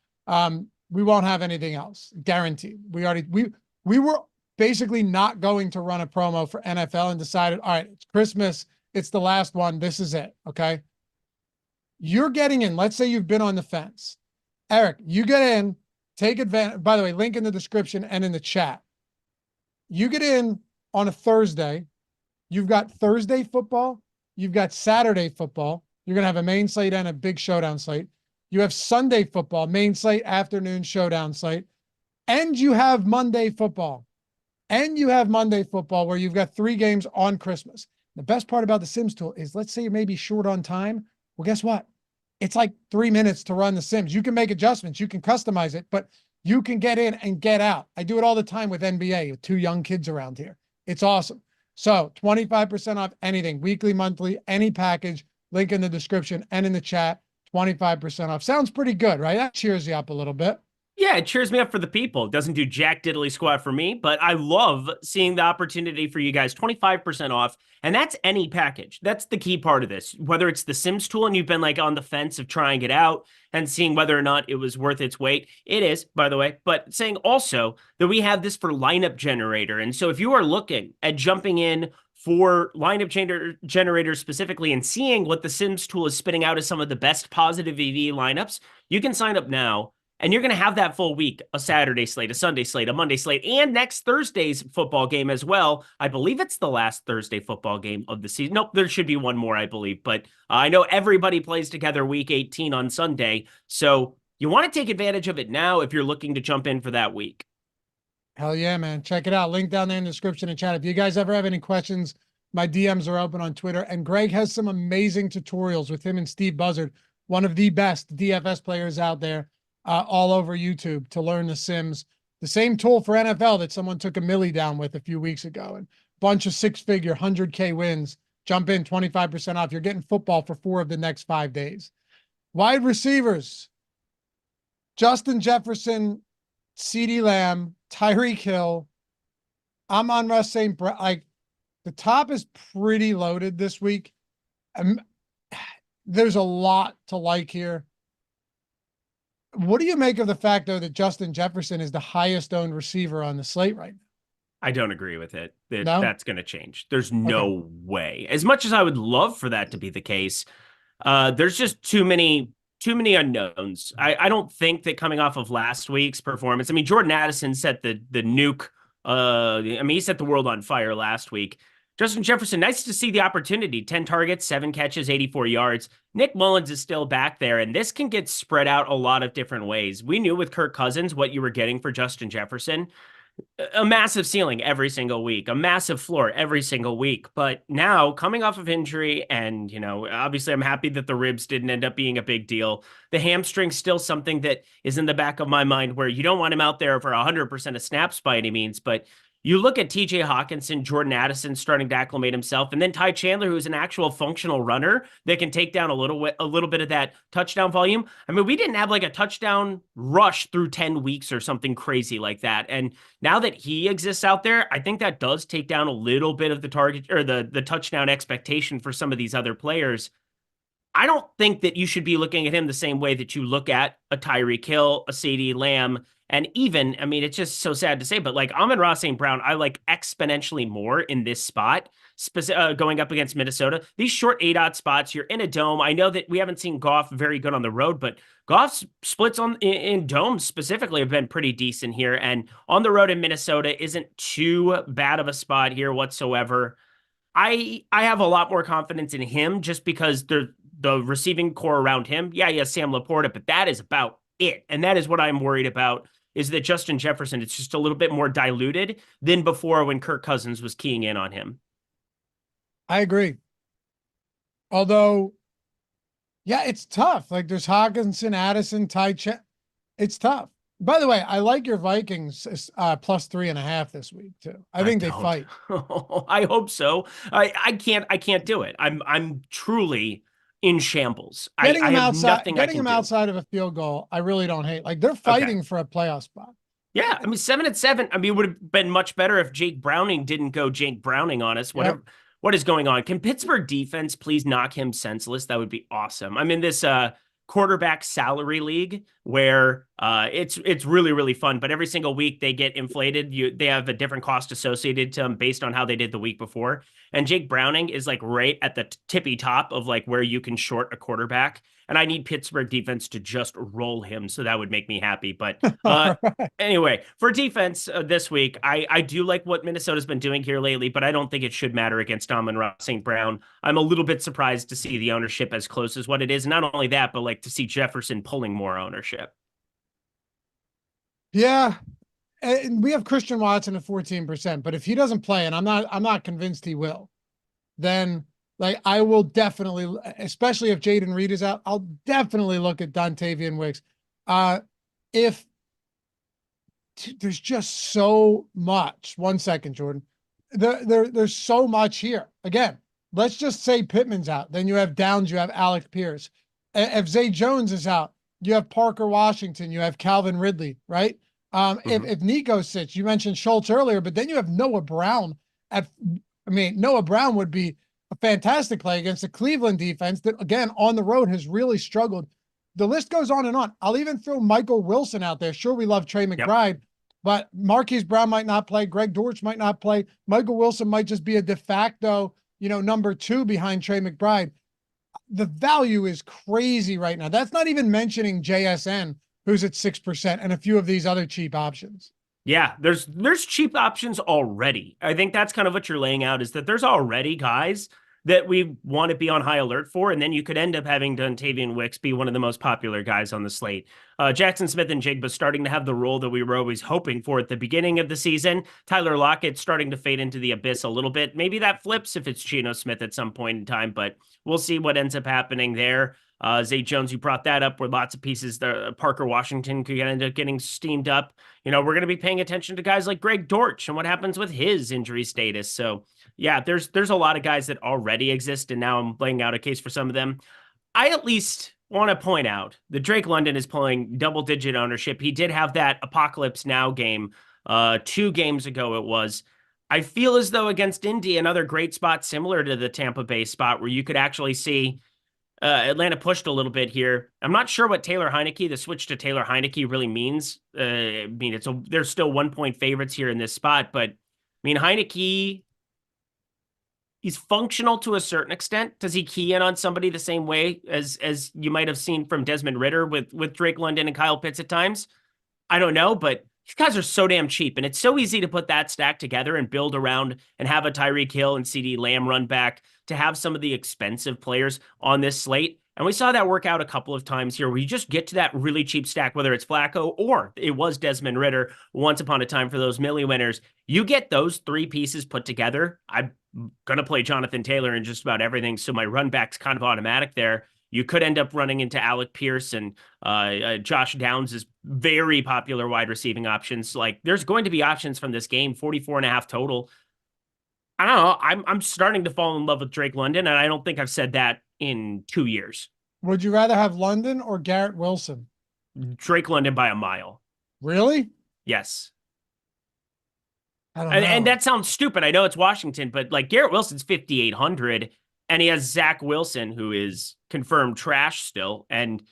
B: We won't have anything else, guaranteed. We were basically not going to run a promo for NFL and decided, all right, it's Christmas. It's the last one. This is it. Okay. You're getting in. Let's say you've been on the fence. Eric, you get in, take advantage. By the way, link in the description and in the chat. You get in on a Thursday. You've got Thursday football. You've got Saturday football. You're going to have a main slate and a big showdown slate. You have Sunday football, main slate, afternoon showdown slate. And you have Monday football. And you have Monday football where you've got 3 games on Christmas. The best part about the Sims tool is, let's say you're maybe short on time. Well, guess what? It's like 3 minutes to run the Sims. You can make adjustments. You can customize it, but you can get in and get out. I do it all the time with NBA, with 2 young kids around here. It's awesome. So 25% off anything, weekly, monthly, any package, link in the description and in the chat, 25% off. Sounds pretty good, right? That cheers you up a little bit.
A: Yeah, it cheers me up for the people. It doesn't do jack diddly squat for me, but I love seeing the opportunity for you guys. 25% off, and that's any package. That's the key part of this. Whether it's the Sims tool and you've been like on the fence of trying it out and seeing whether or not it was worth its weight. It is, by the way, but saying also that we have this for lineup generator. And so if you are looking at jumping in for lineup generator specifically and seeing what the Sims tool is spitting out as some of the best positive EV lineups, you can sign up now. And you're going to have that full week, a Saturday slate, a Sunday slate, a Monday slate, and next Thursday's football game as well. I believe it's the last Thursday football game of the season. Nope, there should be one more, I believe. But I know everybody plays together week 18 on Sunday. So you want to take advantage of it now if you're looking to jump in for that week.
B: Hell yeah, man. Check it out. Link down there in the description and chat. If you guys ever have any questions, my DMs are open on Twitter. And Greg has some amazing tutorials with him and Steve Buzzard, one of the best DFS players out there. All over YouTube to learn the Sims. The same tool for NFL that someone took a milli down with a few weeks ago, and bunch of 6-figure 100K wins. Jump in, 25% off. You're getting football for 4 of the next 5 days. Wide receivers: Justin Jefferson, CeeDee Lamb, Tyreek Hill, Amon-Ra St. Brown. Like, the top is pretty loaded this week. There's a lot to like here. What do you make of the fact, though, that Justin Jefferson is the highest owned receiver on the slate right now?
A: I don't agree with it.
B: No?
A: That's going to change. There's no way. As much as I would love for that to be the case, there's just too many unknowns. I don't think that coming off of last week's performance, I mean, Jordan Addison set the nuke. He set the world on fire last week. Justin Jefferson, nice to see the opportunity. 10 targets, 7 catches, 84 yards. Nick Mullins is still back there, and this can get spread out a lot of different ways. We knew with Kirk Cousins what you were getting for Justin Jefferson. A massive ceiling every single week, a massive floor every single week. But now, coming off of injury, and, obviously I'm happy that the ribs didn't end up being a big deal. The hamstring's still something that is in the back of my mind where you don't want him out there for 100% of snaps by any means, but you look at TJ Hawkinson, Jordan Addison starting to acclimate himself, and then Ty Chandler, who's an actual functional runner that can take down a little bit of that touchdown volume. I mean, we didn't have like a touchdown rush through 10 weeks or something crazy like that. And now that he exists out there, I think that does take down a little bit of the target or the touchdown expectation for some of these other players. I don't think that you should be looking at him the same way that you look at a Tyreek Hill, a CeeDee Lamb, and even, I mean, it's just so sad to say, but like Amon-Ra St. Brown, I like exponentially more in this spot, going up against Minnesota. These short 8-0 spots, you're in a dome. I know that we haven't seen Goff very good on the road, but Goff's splits in domes specifically have been pretty decent here. And on the road in Minnesota isn't too bad of a spot here whatsoever. I have a lot more confidence in him just because the receiving core around him. Yeah, he has Sam Laporta, but that is about it. And that is what I'm worried about, is that Justin Jefferson, it's just a little bit more diluted than before when Kirk Cousins was keying in on him.
B: I agree. Although, yeah, it's tough. Like, there's Hawkinson, Addison, it's tough. By the way, I like your Vikings plus 3.5 this week too. I think they fight.
A: I hope so. I can't do it. I'm truly in shambles.
B: Getting them outside of a field goal, I really don't hate. Like, they're fighting for a playoff spot.
A: Yeah, I mean, 7-7. I mean, it would have been much better if Jake Browning didn't go Jake Browning on us. Whatever. Yep. What is going on? Can Pittsburgh defense please knock him senseless? That would be awesome. I'm in this quarterback salary league where it's really, really fun. But every single week they get inflated. They have a different cost associated to them based on how they did the week before. And Jake Browning is like right at the tippy top of like where you can short a quarterback. And I need Pittsburgh defense to just roll him. So that would make me happy. But anyway, for defense this week, I do like what Minnesota's been doing here lately, but I don't think it should matter against Amon-Ra St. Brown. I'm a little bit surprised to see the ownership as close as what it is. Not only that, but like to see Jefferson pulling more ownership.
B: Yeah. And we have Christian Watson at 14%, but if he doesn't play, and I'm not convinced he will, then like I will definitely, especially if Jaden Reed is out, I'll definitely look at Dontavian Wicks. If there's just so much, 1 second, Jordan, there's so much here. Again, let's just say Pittman's out. Then you have Downs, you have Alec Pierce. If Zay Jones is out, you have Parker Washington, you have Calvin Ridley, right? If Nico sits, you mentioned Schultz earlier, but then you have Noah Brown Noah Brown would be a fantastic play against the Cleveland defense that, again, on the road has really struggled. The list goes on and on. I'll even throw Michael Wilson out there. Sure, we love Trey McBride, but Marquise Brown might not play. Greg Dortch might not play. Michael Wilson might just be a de facto, number 2 behind Trey McBride. The value is crazy right now. That's not even mentioning JSN, who's at 6%, and a few of these other cheap options.
A: Yeah, there's cheap options already. I think that's kind of what you're laying out, is that there's already guys that we want to be on high alert for, and then you could end up having Dontavian Wicks be one of the most popular guys on the slate. Jackson Smith and Jigba starting to have the role that we were always hoping for at the beginning of the season. Tyler Lockett starting to fade into the abyss a little bit. Maybe that flips if it's Geno Smith at some point in time, but we'll see what ends up happening there. Zay Jones, you brought that up, where lots of pieces there. Parker Washington could end up getting steamed up. We're going to be paying attention to guys like Greg Dortch and what happens with his injury status. So yeah, there's a lot of guys that already exist, and now I'm laying out a case for some of them. I at least want to point out that Drake London is pulling double-digit ownership. He did have that Apocalypse Now game 2 games ago it was. I feel as though against Indy, another great spot similar to the Tampa Bay spot where you could actually see Atlanta pushed a little bit here. I'm not sure what the switch to Taylor Heineke really means. There's still 1-point favorites here in this spot, but Heineke, he's functional to a certain extent. Does he key in on somebody the same way as you might have seen from Desmond Ridder with Drake London and Kyle Pitts at times? I don't know, but these guys are so damn cheap, and it's so easy to put that stack together and build around and have a Tyreek Hill and CeeDee Lamb run back to have some of the expensive players on this slate. And we saw that work out a couple of times here where you just get to that really cheap stack, whether it's Flacco or it was Desmond Ridder once upon a time for those Millie winners. You get those 3 pieces put together. I'm going to play Jonathan Taylor in just about everything, so my run back's kind of automatic there. You could end up running into Alec Pierce and Josh Downs is very popular wide receiving options. Like, there's going to be options from this game, 44.5 total. I don't know. I'm starting to fall in love with Drake London, and I don't think I've said that in 2 years.
B: Would you rather have London or Garrett Wilson?
A: Drake London by a mile.
B: Really?
A: Yes.
B: I don't know.
A: And that sounds stupid. I know it's Washington, but like Garrett Wilson's 5,800, and he has Zach Wilson, who is confirmed trash still. And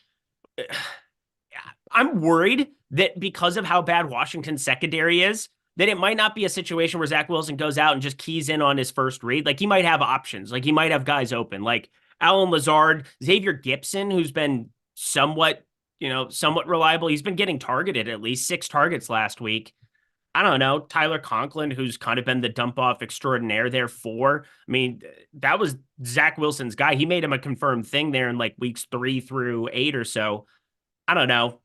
A: I'm worried that because of how bad Washington's secondary is, that it might not be a situation where Zach Wilson goes out and just keys in on his first read. Like, he might have options. Like, he might have guys open. Like Alan Lazard, Xavier Gibson, who's been somewhat reliable. He's been getting targeted, at least 6 targets last week. I don't know. Tyler Conklin, who's kind of been the dump-off extraordinaire there 4. That was Zach Wilson's guy. He made him a confirmed thing there in like weeks 3 through 8 or so. I don't know.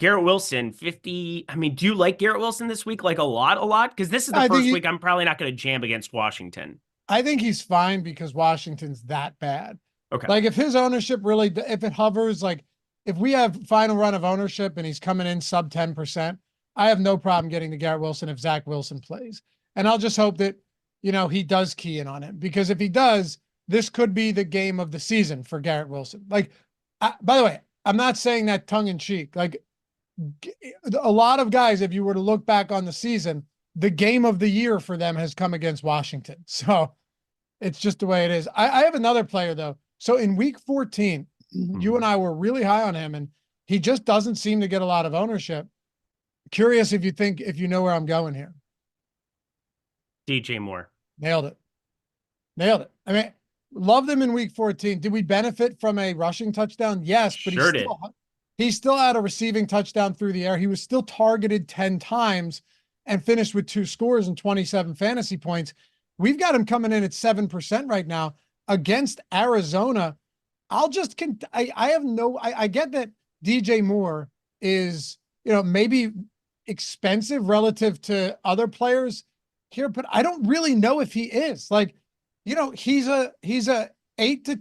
A: Garrett Wilson, 50. Do you like Garrett Wilson this week? Like a lot? Because this is the first week I'm probably not going to jam against Washington.
B: I think he's fine because Washington's that bad.
A: Okay.
B: Like, if his ownership really, if it hovers, like if we have final run of ownership and he's coming in sub 10%, I have no problem getting to Garrett Wilson if Zach Wilson plays. And I'll just hope that, he does key in on it, because if he does, this could be the game of the season for Garrett Wilson. Like, by the way, I'm not saying that tongue in cheek. Like, a lot of guys, if you were to look back on the season, the game of the year for them has come against Washington. So it's just the way it is. I have another player though. So in week 14, You and I were really high on him, and he just doesn't seem to get a lot of ownership. Curious if you know where I'm going here.
A: DJ Moore.
B: Nailed it. Nailed it. I mean, loved him in week 14. Did we benefit from a rushing touchdown? Yes, but he still had a receiving touchdown through the air. He was still targeted 10 times and finished with 2 scores and 27 fantasy points. We've got him coming in at 7% right now against Arizona. I get that DJ Moore is, maybe expensive relative to other players here, but I don't really know if he is. Like, he's a 8 to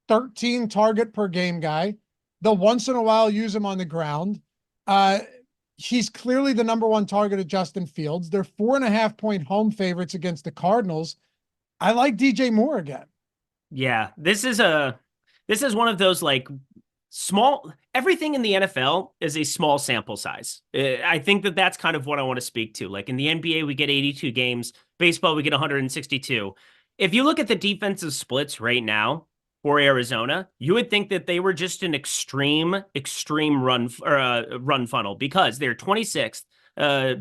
B: 13 target per game guy. They'll once in a while use him on the ground. He's clearly the number 1 target of Justin Fields. They're 4.5-point home favorites against the Cardinals. I like DJ Moore again.
A: Yeah, this is one of those like small, everything in the NFL is a small sample size. I think that's kind of what I want to speak to. Like in the NBA, we get 82 games. Baseball, we get 162. If you look at the defensive splits right now for Arizona, you would think that they were just an extreme run funnel because they're 26th.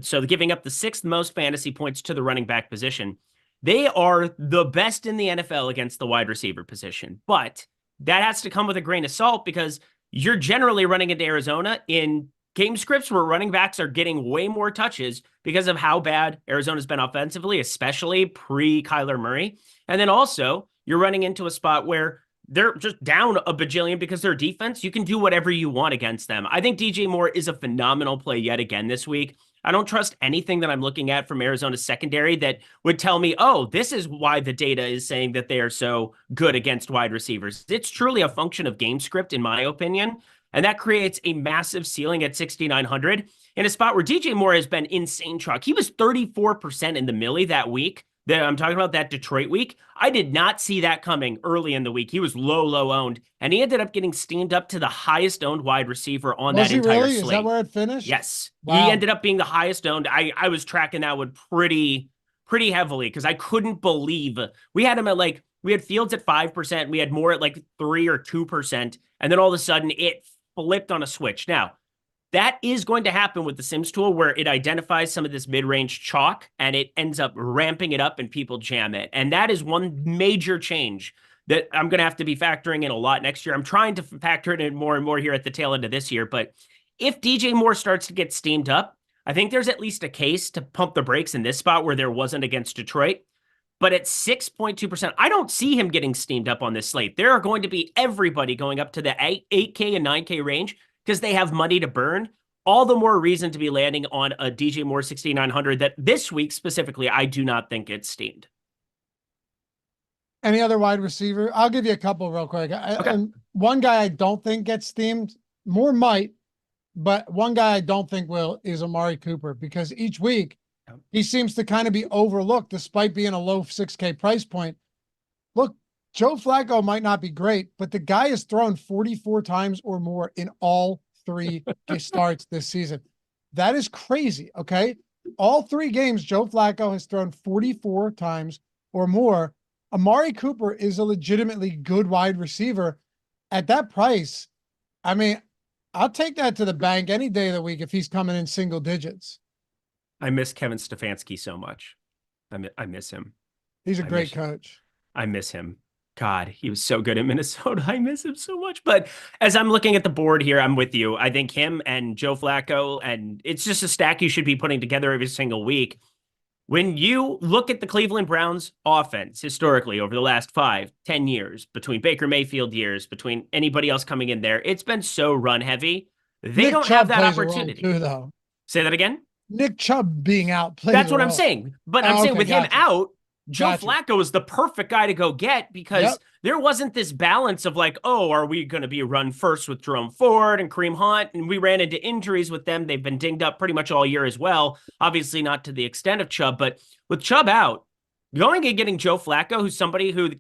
A: So giving up the 6th most fantasy points to the running back position. They are the best in the NFL against the wide receiver position, but that has to come with a grain of salt because you're generally running into Arizona in game scripts where running backs are getting way more touches because of how bad Arizona's been offensively, especially pre-Kyler Murray. And then also you're running into a spot where they're just down a bajillion because their defense, you can do whatever you want against them. I think DJ Moore is a phenomenal play yet again this week. I don't trust anything that I'm looking at from Arizona's secondary that would tell me, oh, this is why the data is saying that they are so good against wide receivers. It's truly a function of game script, in my opinion. And that creates a massive ceiling at 6,900 in a spot where DJ Moore has been insane chalk. He was 34% in the millie that week. I'm talking about that Detroit week. I did not see that coming early in the week. He was low owned, and he ended up getting steamed up to the highest owned wide receiver on that entire slate.
B: Is that where it finished?
A: Yes.
B: Wow.
A: He ended up being the highest owned. I was tracking that one pretty heavily because I couldn't believe we had him at we had Fields at 5%. We had Moore at 3 or 2%. And then all of a sudden it flipped on a switch. Now, that is going to happen with the Sims tool where it identifies some of this mid-range chalk and it ends up ramping it up and people jam it. And that is one major change that I'm going to have to be factoring in a lot next year. I'm trying to factor it in more and more here at the tail end of this year. But if DJ Moore starts to get steamed up, I think there's at least a case to pump the brakes in this spot where there wasn't against Detroit. But at 6.2%, I don't see him getting steamed up on this slate. There are going to be everybody going up to the 8K and 9K range because they have money to burn. All the more reason to be landing on a DJ Moore 6,900 that this week specifically, I do not think it's steamed.
B: Any other wide receiver? I'll give you a couple real quick. And one guy I don't think gets steamed, Moore might, but one guy I don't think will is Amari Cooper because each week he seems to kind of be overlooked despite being a low 6K price point. Look, Joe Flacco might not be great, but the guy has thrown 44 times or more in all 3 starts this season. That is crazy, okay? All 3 games, Joe Flacco has thrown 44 times or more. Amari Cooper is a legitimately good wide receiver. At that price, I mean, I'll take that to the bank any day of the week if he's coming in single digits.
A: I miss Kevin Stefanski so much. I miss him.
B: He's a great coach.
A: I miss him. God, he was so good in Minnesota. I miss him so much. But as I'm looking at the board here, I'm with you. I think him and Joe Flacco, and it's just a stack you should be putting together every single week. When you look at the Cleveland Browns offense historically over the last 5-10 years, between Baker Mayfield years, between anybody else coming in there, it's been so run heavy. They don't have that opportunity.
B: Too, though.
A: Say that again?
B: Nick Chubb being out.
A: That's what I'm saying. But I'm saying with him out, Joe Flacco is the perfect guy to go get because there wasn't this balance of are we going to be run first with Jerome Ford and Kareem Hunt? And we ran into injuries with them. They've been dinged up pretty much all year as well. Obviously not to the extent of Chubb, but with Chubb out, going and getting Joe Flacco, who's somebody who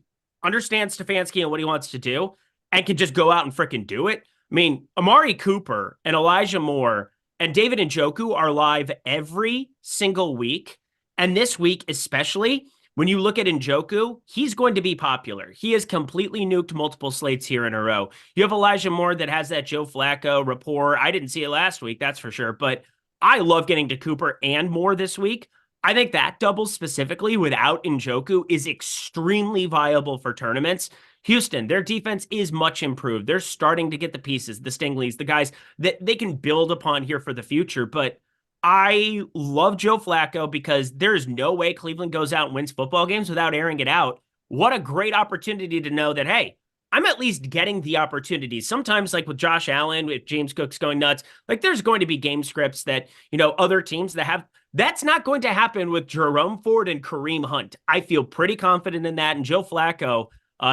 A: understands Stefanski and what he wants to do and can just go out and freaking do it. I mean, Amari Cooper and Elijah Moore and David Njoku are live every single week. And this week especially, When you look at Njoku, he's going to be popular. He has completely nuked multiple slates here in a row. You have Elijah Moore that has that Joe Flacco rapport. I didn't see it last week, that's for sure. But I love getting to Cooper and Moore this week. I think that double specifically without Njoku is extremely viable for tournaments. Houston, their defense is much improved. They're starting to get the pieces, the Stingleys, the guys that they can build upon here for the future. But I love Joe Flacco because there's no way Cleveland goes out and wins football games without airing it out. What a great opportunity to know that, hey, I'm at least getting the opportunities. Sometimes, like with Josh Allen, with James Cook's going nuts, like there's going to be game scripts that, other teams that have. That's not going to happen with Jerome Ford and Kareem Hunt. I feel pretty confident in that. And Joe Flacco,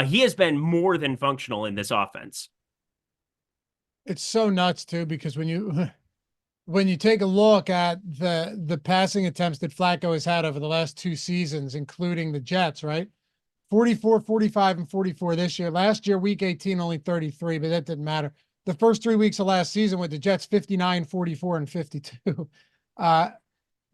A: he has been more than functional in this offense.
B: It's so nuts too, because when you take a look at the passing attempts that Flacco has had over the last 2 seasons, including the Jets, right? 44, 45, and 44 this year. Last year, week 18, only 33, but that didn't matter. The first 3 weeks of last season with the Jets, 59, 44, and 52.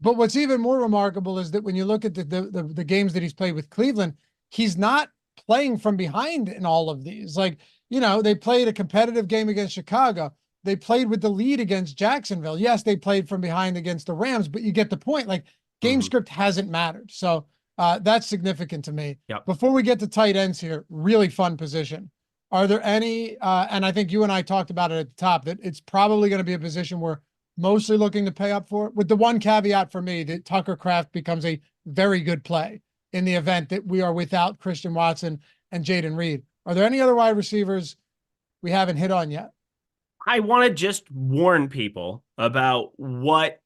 B: But what's even more remarkable is that when you look at the games that he's played with Cleveland, he's not playing from behind in all of these. Like, they played a competitive game against Chicago. They played with the lead against Jacksonville. Yes, they played from behind against the Rams, but you get the point. Like, game script hasn't mattered. So that's significant to me.
A: Yep.
B: Before we get to tight ends here, really fun position. Are there any, and I think you and I talked about it at the top, that it's probably going to be a position we're mostly looking to pay up for, with the one caveat for me that Tucker Kraft becomes a very good play in the event that we are without Christian Watson and Jaden Reed. Are there any other wide receivers we haven't hit on yet?
A: I want to just warn people about what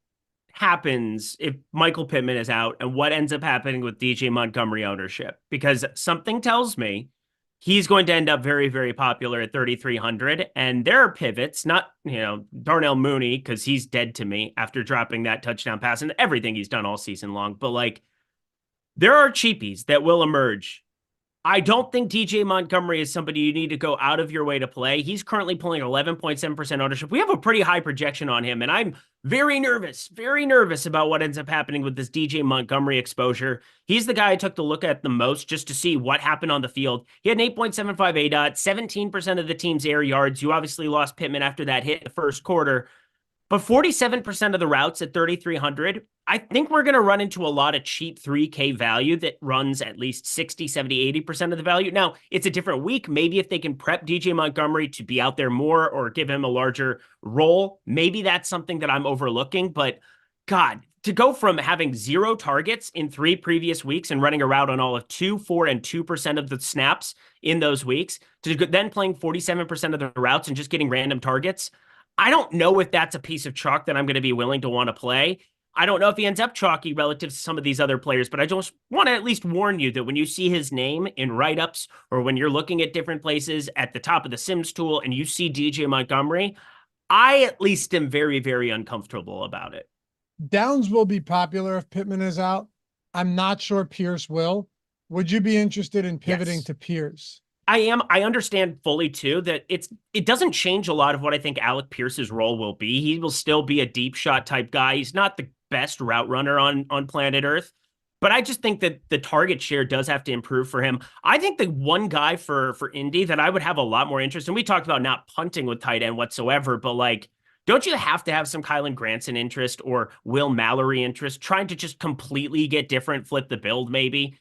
A: happens if Michael Pittman is out and what ends up happening with DJ Montgomery ownership, because something tells me he's going to end up very, very popular at 3,300. And there are pivots, not, Darnell Mooney, because he's dead to me after dropping that touchdown pass and everything he's done all season long. But like, there are cheapies that will emerge. I don't think DJ Montgomery is somebody you need to go out of your way to play. He's currently pulling 11.7% ownership. We have a pretty high projection on him, and I'm very nervous about what ends up happening with this DJ Montgomery exposure. He's the guy I took the look at the most just to see what happened on the field. He had an 8.75 ADOT, 17% of the team's air yards. You obviously lost Pittman after that hit in the first quarter. But 47% of the routes at 3,300, I think we're going to run into a lot of cheap 3K value that runs at least 60, 70, 80% of the value. Now, it's a different week. Maybe if they can prep DJ Montgomery to be out there more or give him a larger role, maybe that's something that I'm overlooking. But God, to go from having 0 targets in 3 previous weeks and running a route on all of 2, 4, and 2% of the snaps in those weeks, to then playing 47% of the routes and just getting random targets, I don't know if that's a piece of chalk that I'm going to be willing to want to play. I don't know if he ends up chalky relative to some of these other players, but I just want to at least warn you that when you see his name in write-ups or when you're looking at different places at the top of the Sims tool and you see DJ Montgomery, I at least am very, very uncomfortable about it.
B: Downs will be popular if Pittman is out. I'm not sure Pierce will. Would you be interested in pivoting to Pierce?
A: I am. I understand fully too that it doesn't change a lot of what I think Alec Pierce's role will be. He will still be a deep shot type guy. He's not the best route runner on planet Earth, but I just think that the target share does have to improve for him. I think the one guy for Indy that I would have a lot more interest, and we talked about not punting with tight end whatsoever, but like, don't you have to have some Kylan Granson interest or Will Mallory interest, trying to just completely get different, flip the build maybe?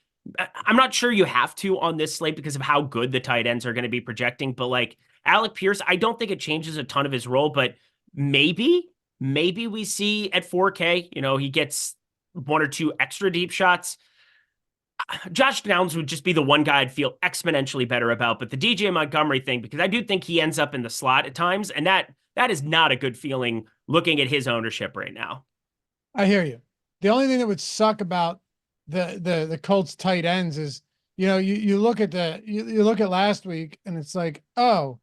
A: I'm not sure you have to on this slate because of how good the tight ends are going to be projecting, but like Alec Pierce, I don't think it changes a ton of his role, but maybe we see at 4K, he gets 1 or 2 extra deep shots. Josh Downs would just be the one guy I'd feel exponentially better about, but the DJ Montgomery thing, because I do think he ends up in the slot at times, and that is not a good feeling looking at his ownership right now.
B: I hear you. The only thing that would suck about the Colts tight ends is, you look at you look at last week and it's like, oh,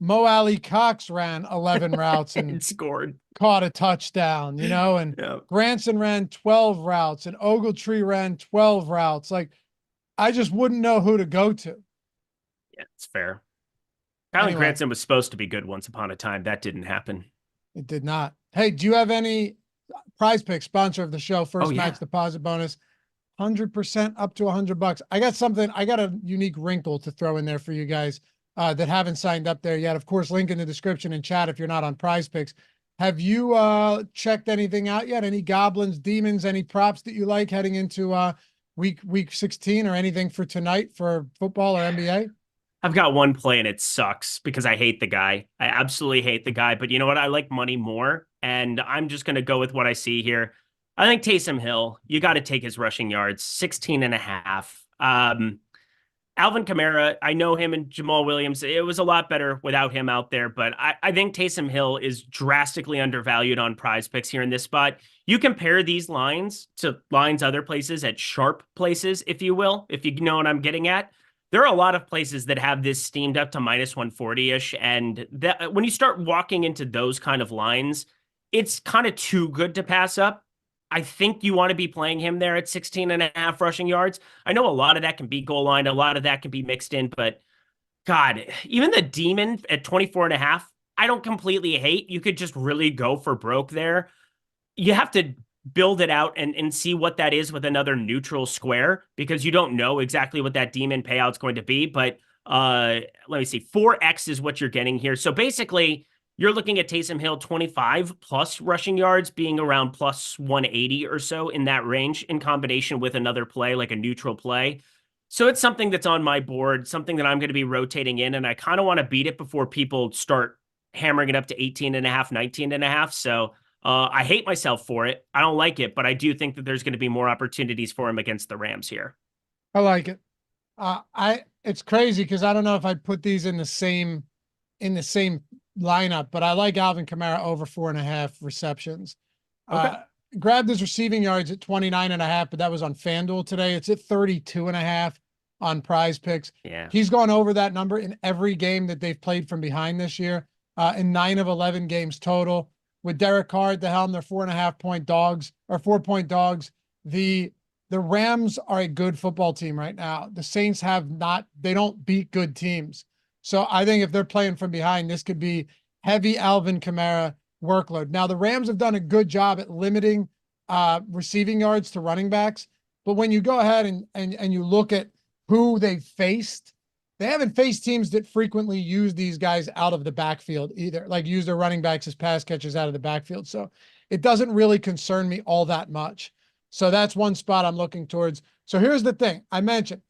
B: Mo Alley Cox ran 11 routes and
A: scored,
B: caught a touchdown, and Granson ran 12 routes and Ogletree ran 12 routes. Like, I just wouldn't know who to go to.
A: Yeah, it's fair. Kylan Granson was supposed to be good once upon a time. That didn't happen.
B: It did not. Hey, do you have any Prize Pick, sponsor of the show, first match deposit bonus? 100% up to $100. I got something, I got a unique wrinkle to throw in there for you guys that haven't signed up there yet. Of course, link in the description and chat if you're not on Prize Picks. Have you checked anything out yet? Any goblins, demons, any props that you like heading into week 16 or anything for tonight for football or NBA?
A: I've got one play and it sucks because I hate the guy. I absolutely hate the guy. But you know what? I like money more. And I'm just going to go with what I see here. I think Taysom Hill, you got to take his rushing yards, 16 and a half. Alvin Kamara, I know him and Jamal Williams. It was a lot better without him out there, but I think Taysom Hill is drastically undervalued on Prize Picks here in this spot. You compare these lines to lines other places at sharp places, if you will, if you know what I'm getting at. There are a lot of places that have this steamed up to minus 140-ish, and that when you start walking into those kind of lines, it's kind of too good to pass up. I think you want to be playing him there at 16 and a half rushing yards. I know a lot of that can be goal line. A lot of that can be mixed in, but God, even the demon at 24 and a half, I don't completely hate. You could just really go for broke there. You have to build it out and see what that is with another neutral square because you don't know exactly what that demon payout's going to be. But let me see, 4x is what you're getting here. So basically, you're looking at Taysom Hill 25 plus rushing yards being around plus 180 or so in that range in combination with another play, like a neutral play. So it's something that's on my board, something that I'm going to be rotating in, and I kind of want to beat it before people start hammering it up to 18 and a half, 19 and a half. So I hate myself for it. I don't like it, but I do think that there's going to be more opportunities for him against the Rams here.
B: I like it. It's crazy because I don't know if I'd put these in the same lineup, but I like Alvin Kamara over 4.5 receptions.
A: Okay.
B: Grabbed his receiving yards at 29.5, but that was on FanDuel today. It's at 32.5 on Prize Picks.
A: Yeah.
B: He's gone over that number in every game that they've played from behind this year, in 9 of 11 games total. With Derek Carr at the helm, they're 4.5-point dogs or 4-point dogs. The Rams are a good football team right now. The Saints they don't beat good teams. So I think if they're playing from behind, this could be heavy Alvin Kamara workload. Now, the Rams have done a good job at limiting receiving yards to running backs. But when you go ahead and you look at who they've faced, they haven't faced teams that frequently use these guys out of the backfield either, like use their running backs as pass catchers out of the backfield. So it doesn't really concern me all that much. So that's one spot I'm looking towards. So here's the thing I mentioned.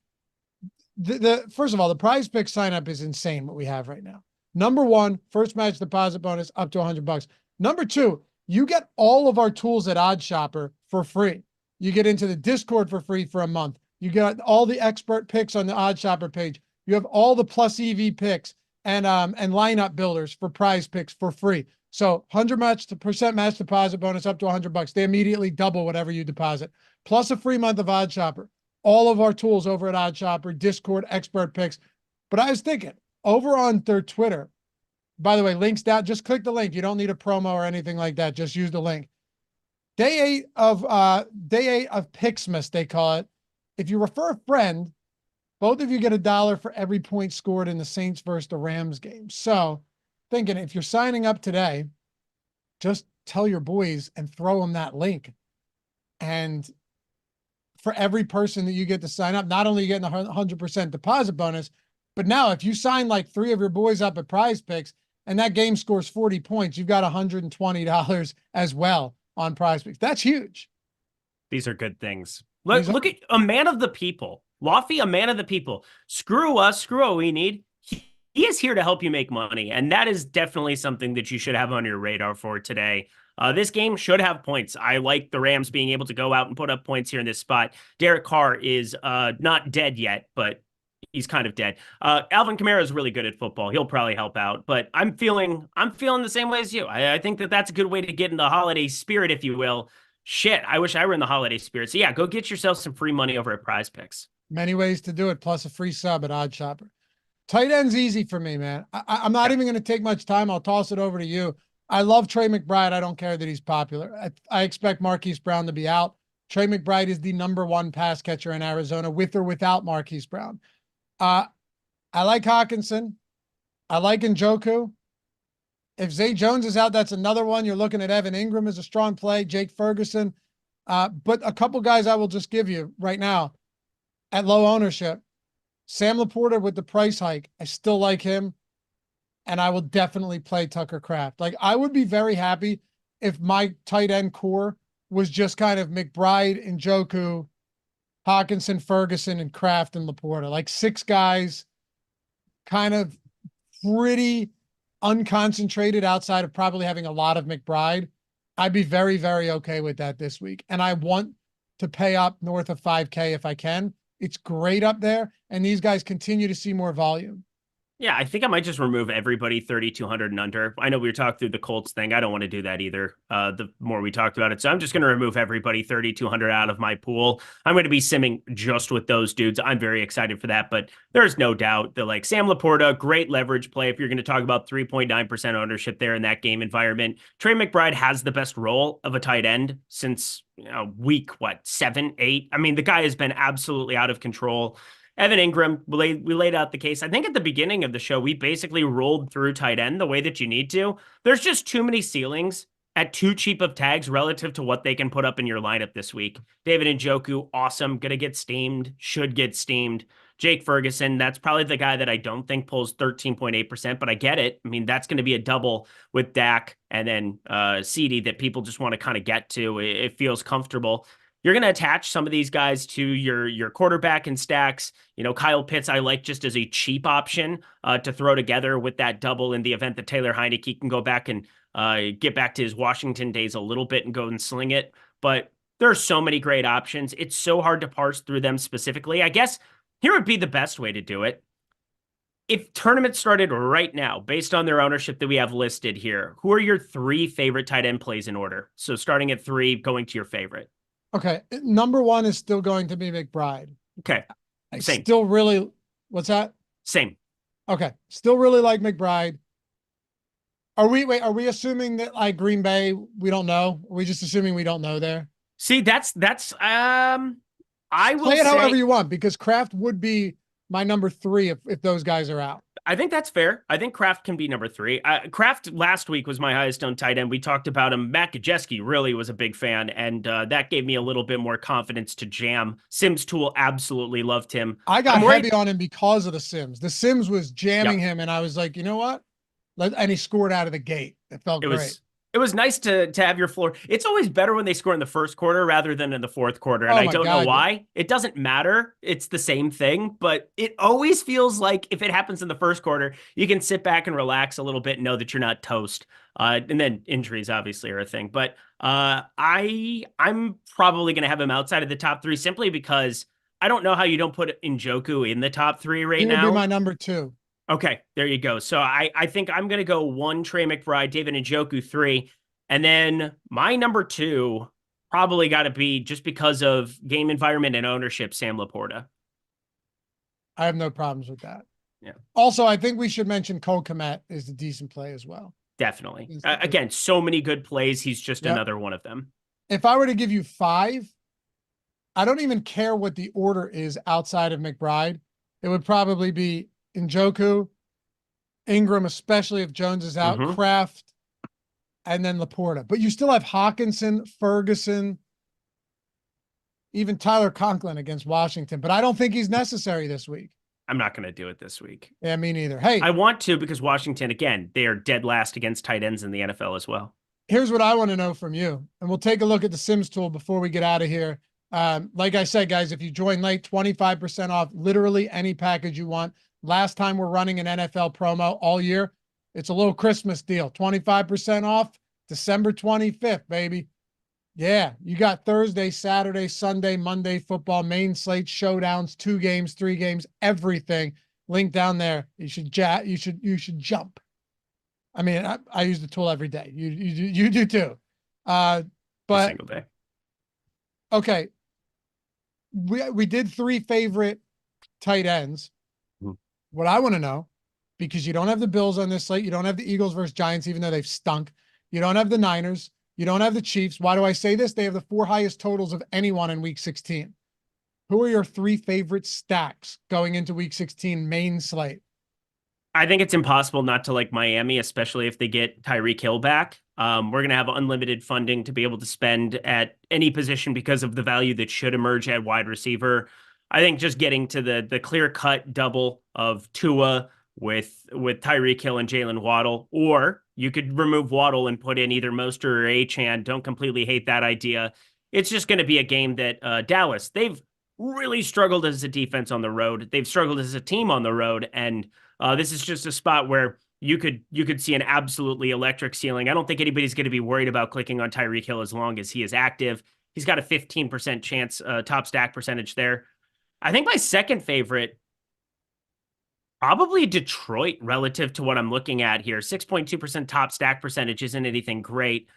B: First of all, the Prize Pick sign up is insane what we have right now. Number one, first match deposit bonus up to $100. Number two, you get all of our tools at OddsShopper for free. You get into the Discord for free for a month. You get all the expert picks on the OddsShopper page. You have all the plus EV picks and lineup builders for Prize Picks for free. So 100% match deposit bonus up to $100. They immediately double whatever you deposit, plus a free month of OddsShopper. All of our tools over at OddsShopper, Discord, expert picks. But I was thinking over on their Twitter, by the way, links down, just click the link. You don't need a promo or anything like that. Just use the link. Day 8 of Picksmas, they call it. If you refer a friend, both of you get $1 for every point scored in the Saints versus the Rams game. So thinking if you're signing up today, just tell your boys and throw them that link. And for every person that you get to sign up, not only are you getting the 100% deposit bonus, but now if you sign like 3 of your boys up at Prize Picks and that game scores 40 points, you've got $120 as well on Prize Picks. That's huge.
A: These are good things. Look at a man of the people. Lofty, a man of the people. Screw us, screw what we need. He is here to help you make money, and that is definitely something that you should have on your radar for today. This game should have points. I like the Rams being able to go out and put up points here in this spot. Derek Carr is not dead yet, but he's kind of dead. Alvin Kamara is really good at football. He'll probably help out, but I'm feeling the same way as you. I think that that's a good way to get in the holiday spirit, if you will. Shit, I wish I were in the holiday spirit. So yeah, go get yourself some free money over at Prize Picks.
B: Many ways to do it, plus a free sub at OddsShopper. Tight end's easy for me, man. I'm not even going to take much time. I'll toss it over to you. I love Trey McBride. I don't care that he's popular. I expect Marquise Brown to be out. Trey McBride is the #1 pass catcher in Arizona, with or without Marquise Brown. I like Hawkinson. I like Njoku. If Zay Jones is out, that's another one. You're looking at Evan Ingram as a strong play. Jake Ferguson. But a couple guys I will just give you right now at low ownership. Sam Laporta with the price hike, I still like him, and I will definitely play Tucker Kraft. Like, I would be very happy if my tight end core was just kind of McBride and Njoku, Hawkinson, Ferguson, and Kraft and Laporta. Like 6 guys, kind of pretty unconcentrated outside of probably having a lot of McBride. I'd be very, very okay with that this week. And I want to pay up north of 5K if I can. It's great up there, and these guys continue to see more volume.
A: Yeah, I think I might just remove everybody 3,200 and under. I know we were talking through the Colts thing. I don't want to do that either. The more we talked about it. So I'm just going to remove everybody 3,200 out of my pool. I'm going to be simming just with those dudes. I'm very excited for that, but there's no doubt that like Sam Laporta, great leverage play. If you're going to talk about 3.9% ownership there in that game environment, Trey McBride has the best role of a tight end since week, 7, 8. I mean, the guy has been absolutely out of control. Evan Ingram, we laid out the case. I think at the beginning of the show, we basically rolled through tight end the way that you need to. There's just too many ceilings at too cheap of tags relative to what they can put up in your lineup this week. David Njoku, awesome. Going to get steamed. Should get steamed. Jake Ferguson, that's probably the guy that I don't think pulls 13.8%, but I get it. I mean, that's going to be a double with Dak and then CD that people just want to kind of get to. It feels comfortable. You're going to attach some of these guys to your quarterback and stacks. Kyle Pitts, I like just as a cheap option to throw together with that double in the event that Taylor Heineke can go back and get back to his Washington days a little bit and go and sling it. But there are so many great options. It's so hard to parse through them specifically. I guess here would be the best way to do it. If tournaments started right now, based on their ownership that we have listed here, who are your 3 favorite tight end plays in order? So starting at 3, going to your favorite.
B: Okay. Number 1 is still going to be McBride.
A: Okay.
B: Same. Still really, what's that?
A: Same.
B: Okay. Still really like McBride. Are we assuming that like Green Bay, we don't know? Are we just assuming we don't know there?
A: See, that's I will
B: play it however you want, because Kraft would be my number 3 if those guys are out.
A: I think that's fair. I think Kraft can be number 3. Kraft last week was my highest owned tight end. We talked about him. Matt Gajewski really was a big fan, and that gave me a little bit more confidence to jam. Sims Tool absolutely loved him.
B: I got heavy on him because of the Sims. The Sims was jamming him, and I was like, you know what? And he scored out of the gate. It felt great.
A: It was nice to have your floor. It's always better when they score in the first quarter rather than in the fourth quarter. And I don't know why. It doesn't matter. It's the same thing, but it always feels like if it happens in the first quarter, you can sit back and relax a little bit and know that you're not toast. And then injuries obviously are a thing, but I'm probably going to have him outside of the top 3 simply because I don't know how you don't put Njoku in the top 3 right now.
B: He would be my number 2.
A: Okay, there you go. So I think I'm going to go 1 Trey McBride, David Njoku 3, and then my number 2 probably got to be, just because of game environment and ownership, Sam Laporta.
B: I have no problems with that.
A: Yeah.
B: Also, I think we should mention Cole Kmet is a decent play as well.
A: Definitely. Again, so many good plays. He's just another one of them.
B: If I were to give you 5, I don't even care what the order is outside of McBride. It would probably be Njoku, Ingram, especially if Jones is out, Kraft, and then Laporta. But you still have Hawkinson, Ferguson, even Tyler Conklin against Washington. But I don't think he's necessary this week.
A: I'm not going to do it this week.
B: Yeah, me neither. Hey,
A: I want to, because Washington, again, they are dead last against tight ends in the NFL as well.
B: Here's what I want to know from you. And we'll take a look at the Sims tool before we get out of here. Like I said, guys, if you join late, 25% off literally any package you want. Last time we're running an NFL promo all year. It's a little Christmas deal. 25% off December 25th, baby. Yeah, you got Thursday, Saturday, Sunday, Monday football, main slate, showdowns, 2 games, 3 games, everything. Link down there. You should jump. I mean, I use the tool every day. You do too. But
A: single day.
B: Okay. We did 3 favorite tight ends. What I want to know, because you don't have the Bills on this slate, you don't have the Eagles versus Giants, even though they've stunk. You don't have the Niners. You don't have the Chiefs. Why do I say this? They have the 4 highest totals of anyone in week 16. Who are your 3 favorite stacks going into week 16 main slate?
A: I think it's impossible not to like Miami, especially if they get Tyreek Hill back. We're going to have unlimited funding to be able to spend at any position because of the value that should emerge at wide receiver. I think just getting to the clear cut double of Tua with Tyreek Hill and Jalen Waddle, or you could remove Waddle and put in either Mostert or Achane. Don't completely hate that idea. It's just going to be a game that Dallas, they've really struggled as a defense on the road. They've struggled as a team on the road, and this is just a spot where you could see an absolutely electric ceiling. I don't think anybody's going to be worried about clicking on Tyreek Hill as long as he is active. He's got a 15% chance, top stack percentage there. I think my second favorite, probably Detroit relative to what I'm looking at here. 6.2% top stack percentage isn't anything great.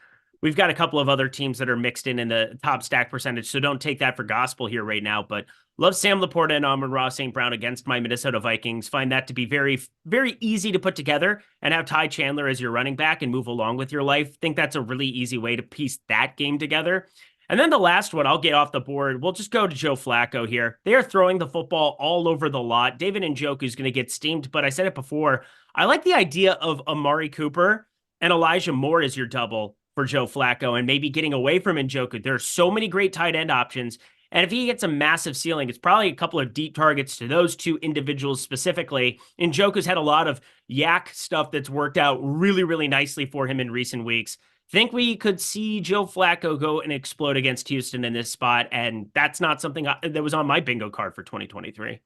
A: We've got a couple of other teams that are mixed in the top stack percentage, so don't take that for gospel here right now. But love Sam Laporta and Amon-Ra St. Brown against my Minnesota Vikings. Find that to be very, very easy to put together, and have Ty Chandler as your running back and move along with your life. Think that's a really easy way to piece that game together. And then the last one, I'll get off the board. We'll just go to Joe Flacco here. They are throwing the football all over the lot. David Njoku's going to get steamed, but I said it before. I like the idea of Amari Cooper and Elijah Moore as your double for Joe Flacco, and maybe getting away from Njoku. There are so many great tight end options. And if he gets a massive ceiling, it's probably a couple of deep targets to those two individuals specifically. Njoku's had a lot of yak stuff that's worked out really, really nicely for him in recent weeks. Think we could see Joe Flacco go and explode against Houston in this spot, and that's not something that was on my bingo card for 2023.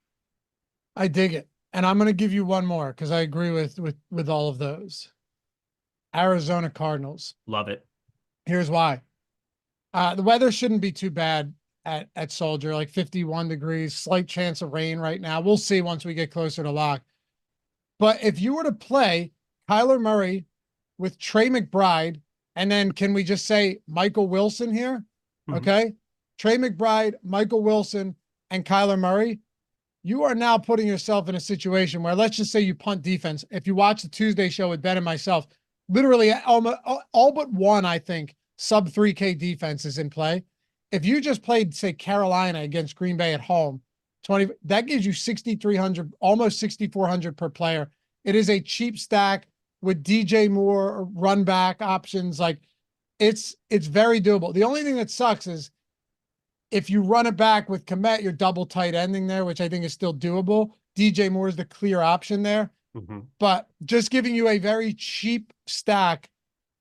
B: I dig it. And I'm going to give you one more because I agree with all of those. Arizona Cardinals.
A: Love it.
B: Here's why. The weather shouldn't be too bad at Soldier, like 51 degrees, slight chance of rain right now. We'll see once we get closer to lock. But if you were to play Kyler Murray with Trey McBride, and then can we just say Michael Wilson here? Okay. Trey McBride, Michael Wilson, and Kyler Murray, you are now putting yourself in a situation where, let's just say you punt defense. If you watch the Tuesday show with Ben and myself, literally all but one, I think, sub 3K defense is in play. If you just played, say, Carolina against Green Bay at home, that gives you 6,300, almost 6,400 per player. It is a cheap stack with DJ Moore run back options. Like it's very doable. The only thing that sucks is if you run it back with Kmet, you're double tight ending there, which I think is still doable. DJ Moore is the clear option there. But just giving you a very cheap stack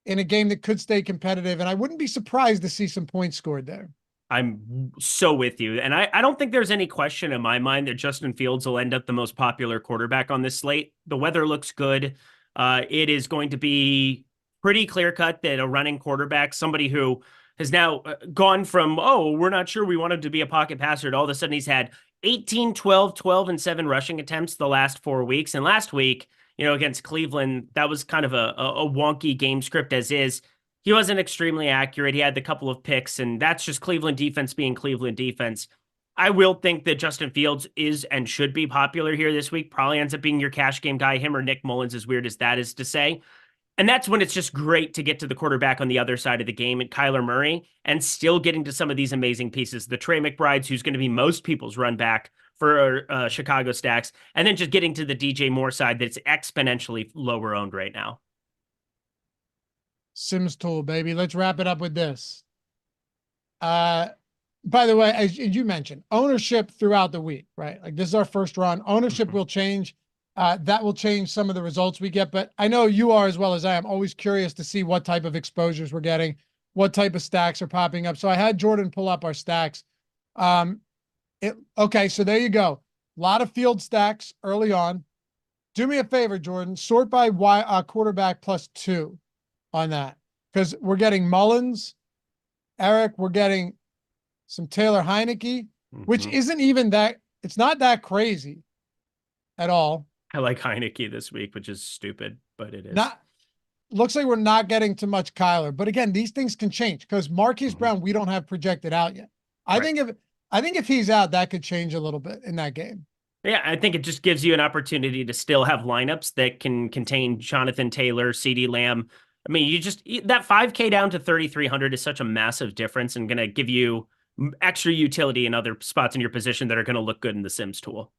B: in a game that could stay competitive. And I wouldn't be surprised to see some points scored there.
A: I'm so with you. And I don't think there's any question in my mind that Justin Fields will end up the most popular quarterback on this slate. The weather looks good. It is going to be pretty clear cut that a running quarterback, somebody who has now gone from, oh, we're not sure we want him to be a pocket passer, to all of a sudden he's had 18, 12, 12, and 7 rushing attempts the last 4 weeks. And last week, against Cleveland, that was kind of a wonky game script as is. He wasn't extremely accurate. He had the couple of picks, and that's just Cleveland defense being Cleveland defense. I will think that Justin Fields is and should be popular here this week. Probably ends up being your cash game guy, him or Nick Mullins, as weird as that is to say. And that's when it's just great to get to the quarterback on the other side of the game and Kyler Murray, and still getting to some of these amazing pieces. The Trey McBrides, who's going to be most people's run back for Chicago stacks, and then just getting to the DJ Moore side that's exponentially lower owned right now.
B: Sims tool, baby. Let's wrap it up with this. By the way, as you mentioned, ownership throughout the week, right? Like this is our first run. Ownership will change. That will change some of the results we get, but I know you are as well as I am always curious to see what type of exposures we're getting, what type of stacks are popping up. So I had Jordan pull up our stacks. Okay, so there you go. A lot of field stacks early on. Do me a favor, Jordan, sort by quarterback +2 on that, because we're getting Mullins, Eric, we're getting some Taylor Heineke, which isn't even that, it's not that crazy at all.
A: I like Heineke this week, which is stupid, but it is.
B: Looks like we're not getting too much Kyler, but again, these things can change because Marquise Brown, we don't have projected out yet. I think if he's out, that could change a little bit in that game.
A: Yeah, I think it just gives you an opportunity to still have lineups that can contain Jonathan Taylor, CeeDee Lamb. I mean, that 5K down to 3,300 is such a massive difference and going to give you extra utility in other spots in your position that are going to look good in the Sims tool.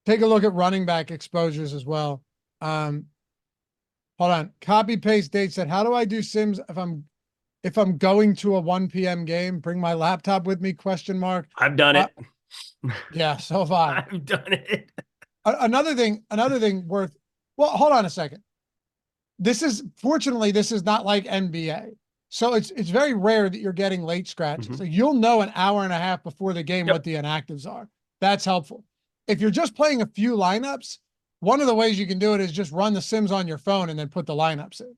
B: Take a look at running back exposures as well. Um, hold on. Copy paste date said, how do I do Sims if I'm going to a 1 p.m. game? Bring my laptop with me? Question mark.
A: I've done it.
B: Yeah, so have I.
A: I've done it.
B: Another thing worth. Well, hold on a second. Fortunately, this is not like NBA. So it's very rare that you're getting late scratches.
A: Mhm.
B: So you'll know an hour and a half before the game
A: Yep.
B: what the inactives are. That's helpful. If you're just playing a few lineups, one of the ways you can do it is just run the Sims on your phone and then put the lineups in.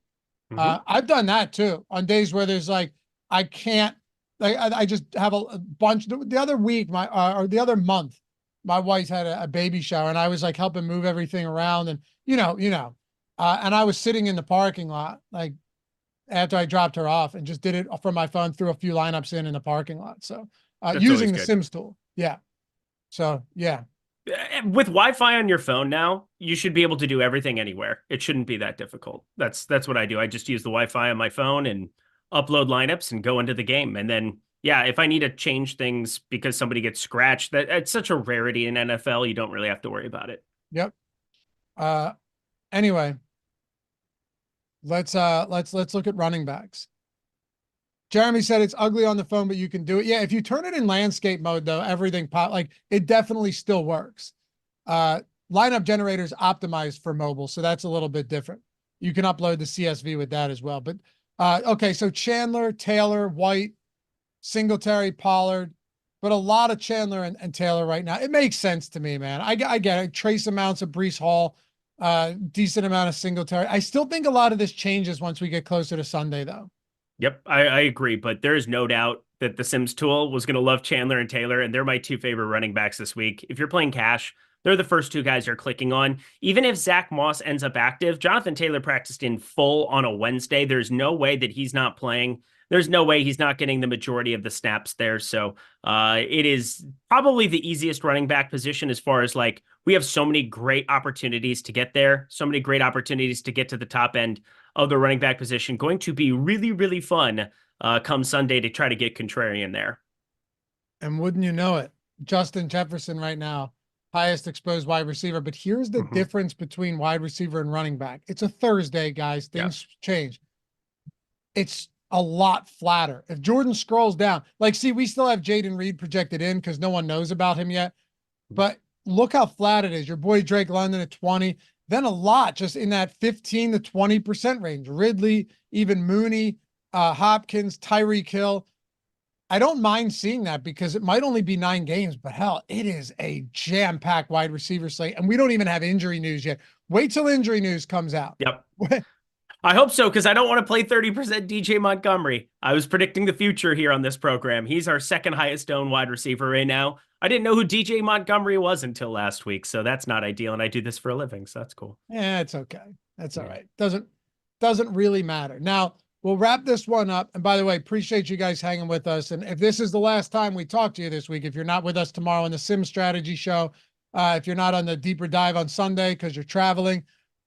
B: I've done that too on days where there's like, I can't, like, I just have a bunch. The other week, or the other month, my wife had a baby shower and I was like helping move everything around and, and I was sitting in the parking lot, like after I dropped her off and just did it from my phone, threw a few lineups in the parking lot. So, using the Sims tool. Yeah. So, yeah.
A: With Wi-Fi on your phone now, you should be able to do everything anywhere. It shouldn't be that difficult. That's what I do. I just use the Wi-Fi on my phone and upload lineups and go into the game. And then, yeah, if I need to change things because somebody gets scratched, it's such a rarity in NFL, you don't really have to worry about it.
B: Yep. Anyway, let's look at running backs. Jeremy said it's ugly on the phone, but you can do it. Yeah, if you turn it in landscape mode, though, everything like it definitely still works. Lineup generators optimized for mobile, so that's a little bit different. You can upload the CSV with that as well. But okay, so Chandler, Taylor, White, Singletary, Pollard, but a lot of Chandler and Taylor right now. It makes sense to me, man. I get it. Trace amounts of Breece Hall, decent amount of Singletary. I still think a lot of this changes once we get closer to Sunday, though.
A: Yep, I agree, but there's no doubt that the Sims tool was going to love Chandler and Taylor, and they're my two favorite running backs this week. If you're playing cash, they're the first two guys you're clicking on. Even if Zach Moss ends up active, Jonathan Taylor practiced in full on a Wednesday. There's no way that he's not playing. There's no way he's not getting the majority of the snaps there. So it is probably the easiest running back position as far as like, we have so many great opportunities to get there, so many great opportunities to get to the top end of the running back position. Going to be really, really fun come Sunday to try to get contrarian there.
B: And wouldn't you know it, Justin Jefferson right now, highest exposed wide receiver. But here's the difference between wide receiver and running back. It's a Thursday, guys. Things change. It's a lot flatter. If Jordan scrolls down, like, see, we still have Jaden Reed projected in because no one knows about him yet. But look how flat it is. Your boy Drake London at 20. Then a lot just in that 15 to 20% range. Ridley, even Mooney, Hopkins, Tyreek Hill. I don't mind seeing that because it might only be 9 games, but hell, it is a jam-packed wide receiver slate. And we don't even have injury news yet. Wait till injury news comes out.
A: Yep. I hope so, because I don't want to play 30% DJ Montgomery. I was predicting the future here on this program. He's our second highest owned wide receiver right now. I didn't know who DJ Montgomery was until last week, so that's not ideal, and I do this for a living, so that's cool.
B: Yeah, it's okay. That's all right. Doesn't really matter. Now, we'll wrap this one up. And by the way, appreciate you guys hanging with us. And if this is the last time we talk to you this week, if you're not with us tomorrow on the Sim Strategy Show, if you're not on the Deeper Dive on Sunday because you're traveling,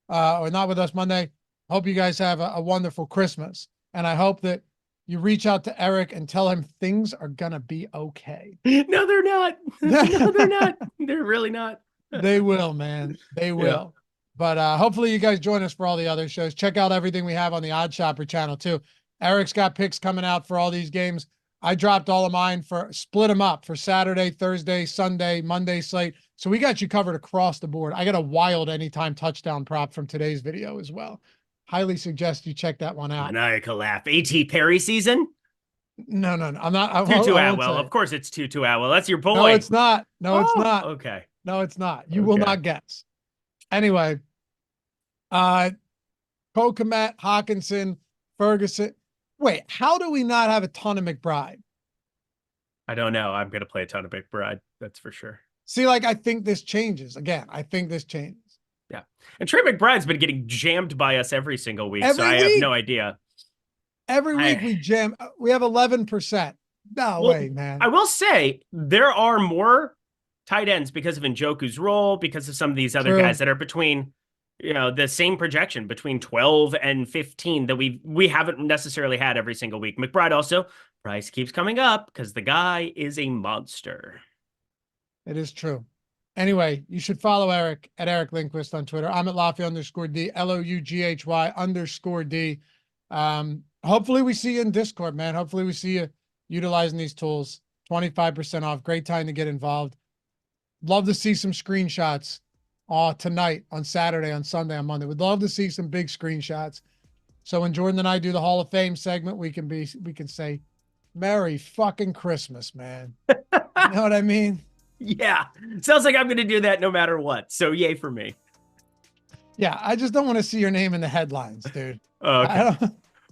B: or not with us Monday, hope you guys have a wonderful Christmas. And I hope that you reach out to Eric and tell him things are going to be okay.
A: No, they're not. No, they're not. They're really not.
B: They will, man. They will. Yeah. But hopefully you guys join us for all the other shows. Check out everything we have on the Odd Shopper channel too. Eric's got picks coming out for all these games. I dropped all of mine split them up for Saturday, Thursday, Sunday, Monday slate. So we got you covered across the board. I got a wild anytime touchdown prop from today's video as well. Highly suggest you check that one out.
A: Maniacal laugh. A.T. Perry season?
B: No. I'm not.
A: Tutu Atwell. Of course it's Tutu Atwell. That's your boy.
B: No, it's not. No, it's not.
A: Okay.
B: No, it's not. You will not guess. Anyway, Kokomet, Hawkinson, Ferguson. Wait, how do we not have a ton of McBride?
A: I don't know. I'm going to play a ton of McBride. That's for sure.
B: See, like, I think this changes. Again, I think this changes.
A: Yeah. And Trey McBride's been getting jammed by us every single week, so I have no idea.
B: Every week we jam. We have 11%. No way, man.
A: I will say there are more tight ends because of Njoku's role, because of some of these other guys that are between, the same projection between 12 and 15 that we haven't necessarily had every single week. McBride also, price keeps coming up because the guy is a monster.
B: It is true. Anyway, you should follow Eric at Eric Lindquist on Twitter. I'm at Loughran_D, LOUGHY_D. Hopefully we see you in Discord, man. Hopefully we see you utilizing these tools. 25% off. Great time to get involved. Love to see some screenshots tonight, on Saturday, on Sunday, on Monday. We'd love to see some big screenshots. So when Jordan and I do the Hall of Fame segment, we can say, Merry fucking Christmas, man. You know what I mean?
A: Yeah. Sounds like I'm going to do that no matter what. So yay for me.
B: Yeah. I just don't want to see your name in the headlines, dude.
A: Okay.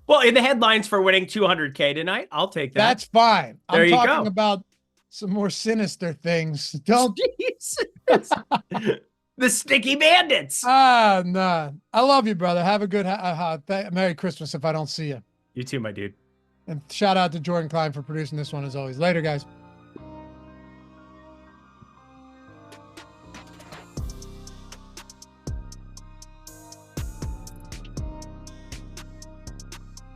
A: Well, in the headlines for winning 200K tonight, I'll take that.
B: That's fine.
A: There
B: I'm
A: you
B: talking
A: go.
B: about some more sinister things. Don't.
A: The Sticky Bandits.
B: No. I love you, brother. Have a good Merry Christmas if I don't see you.
A: You too, my dude.
B: And shout out to Jordan Klein for producing this one as always. Later, guys.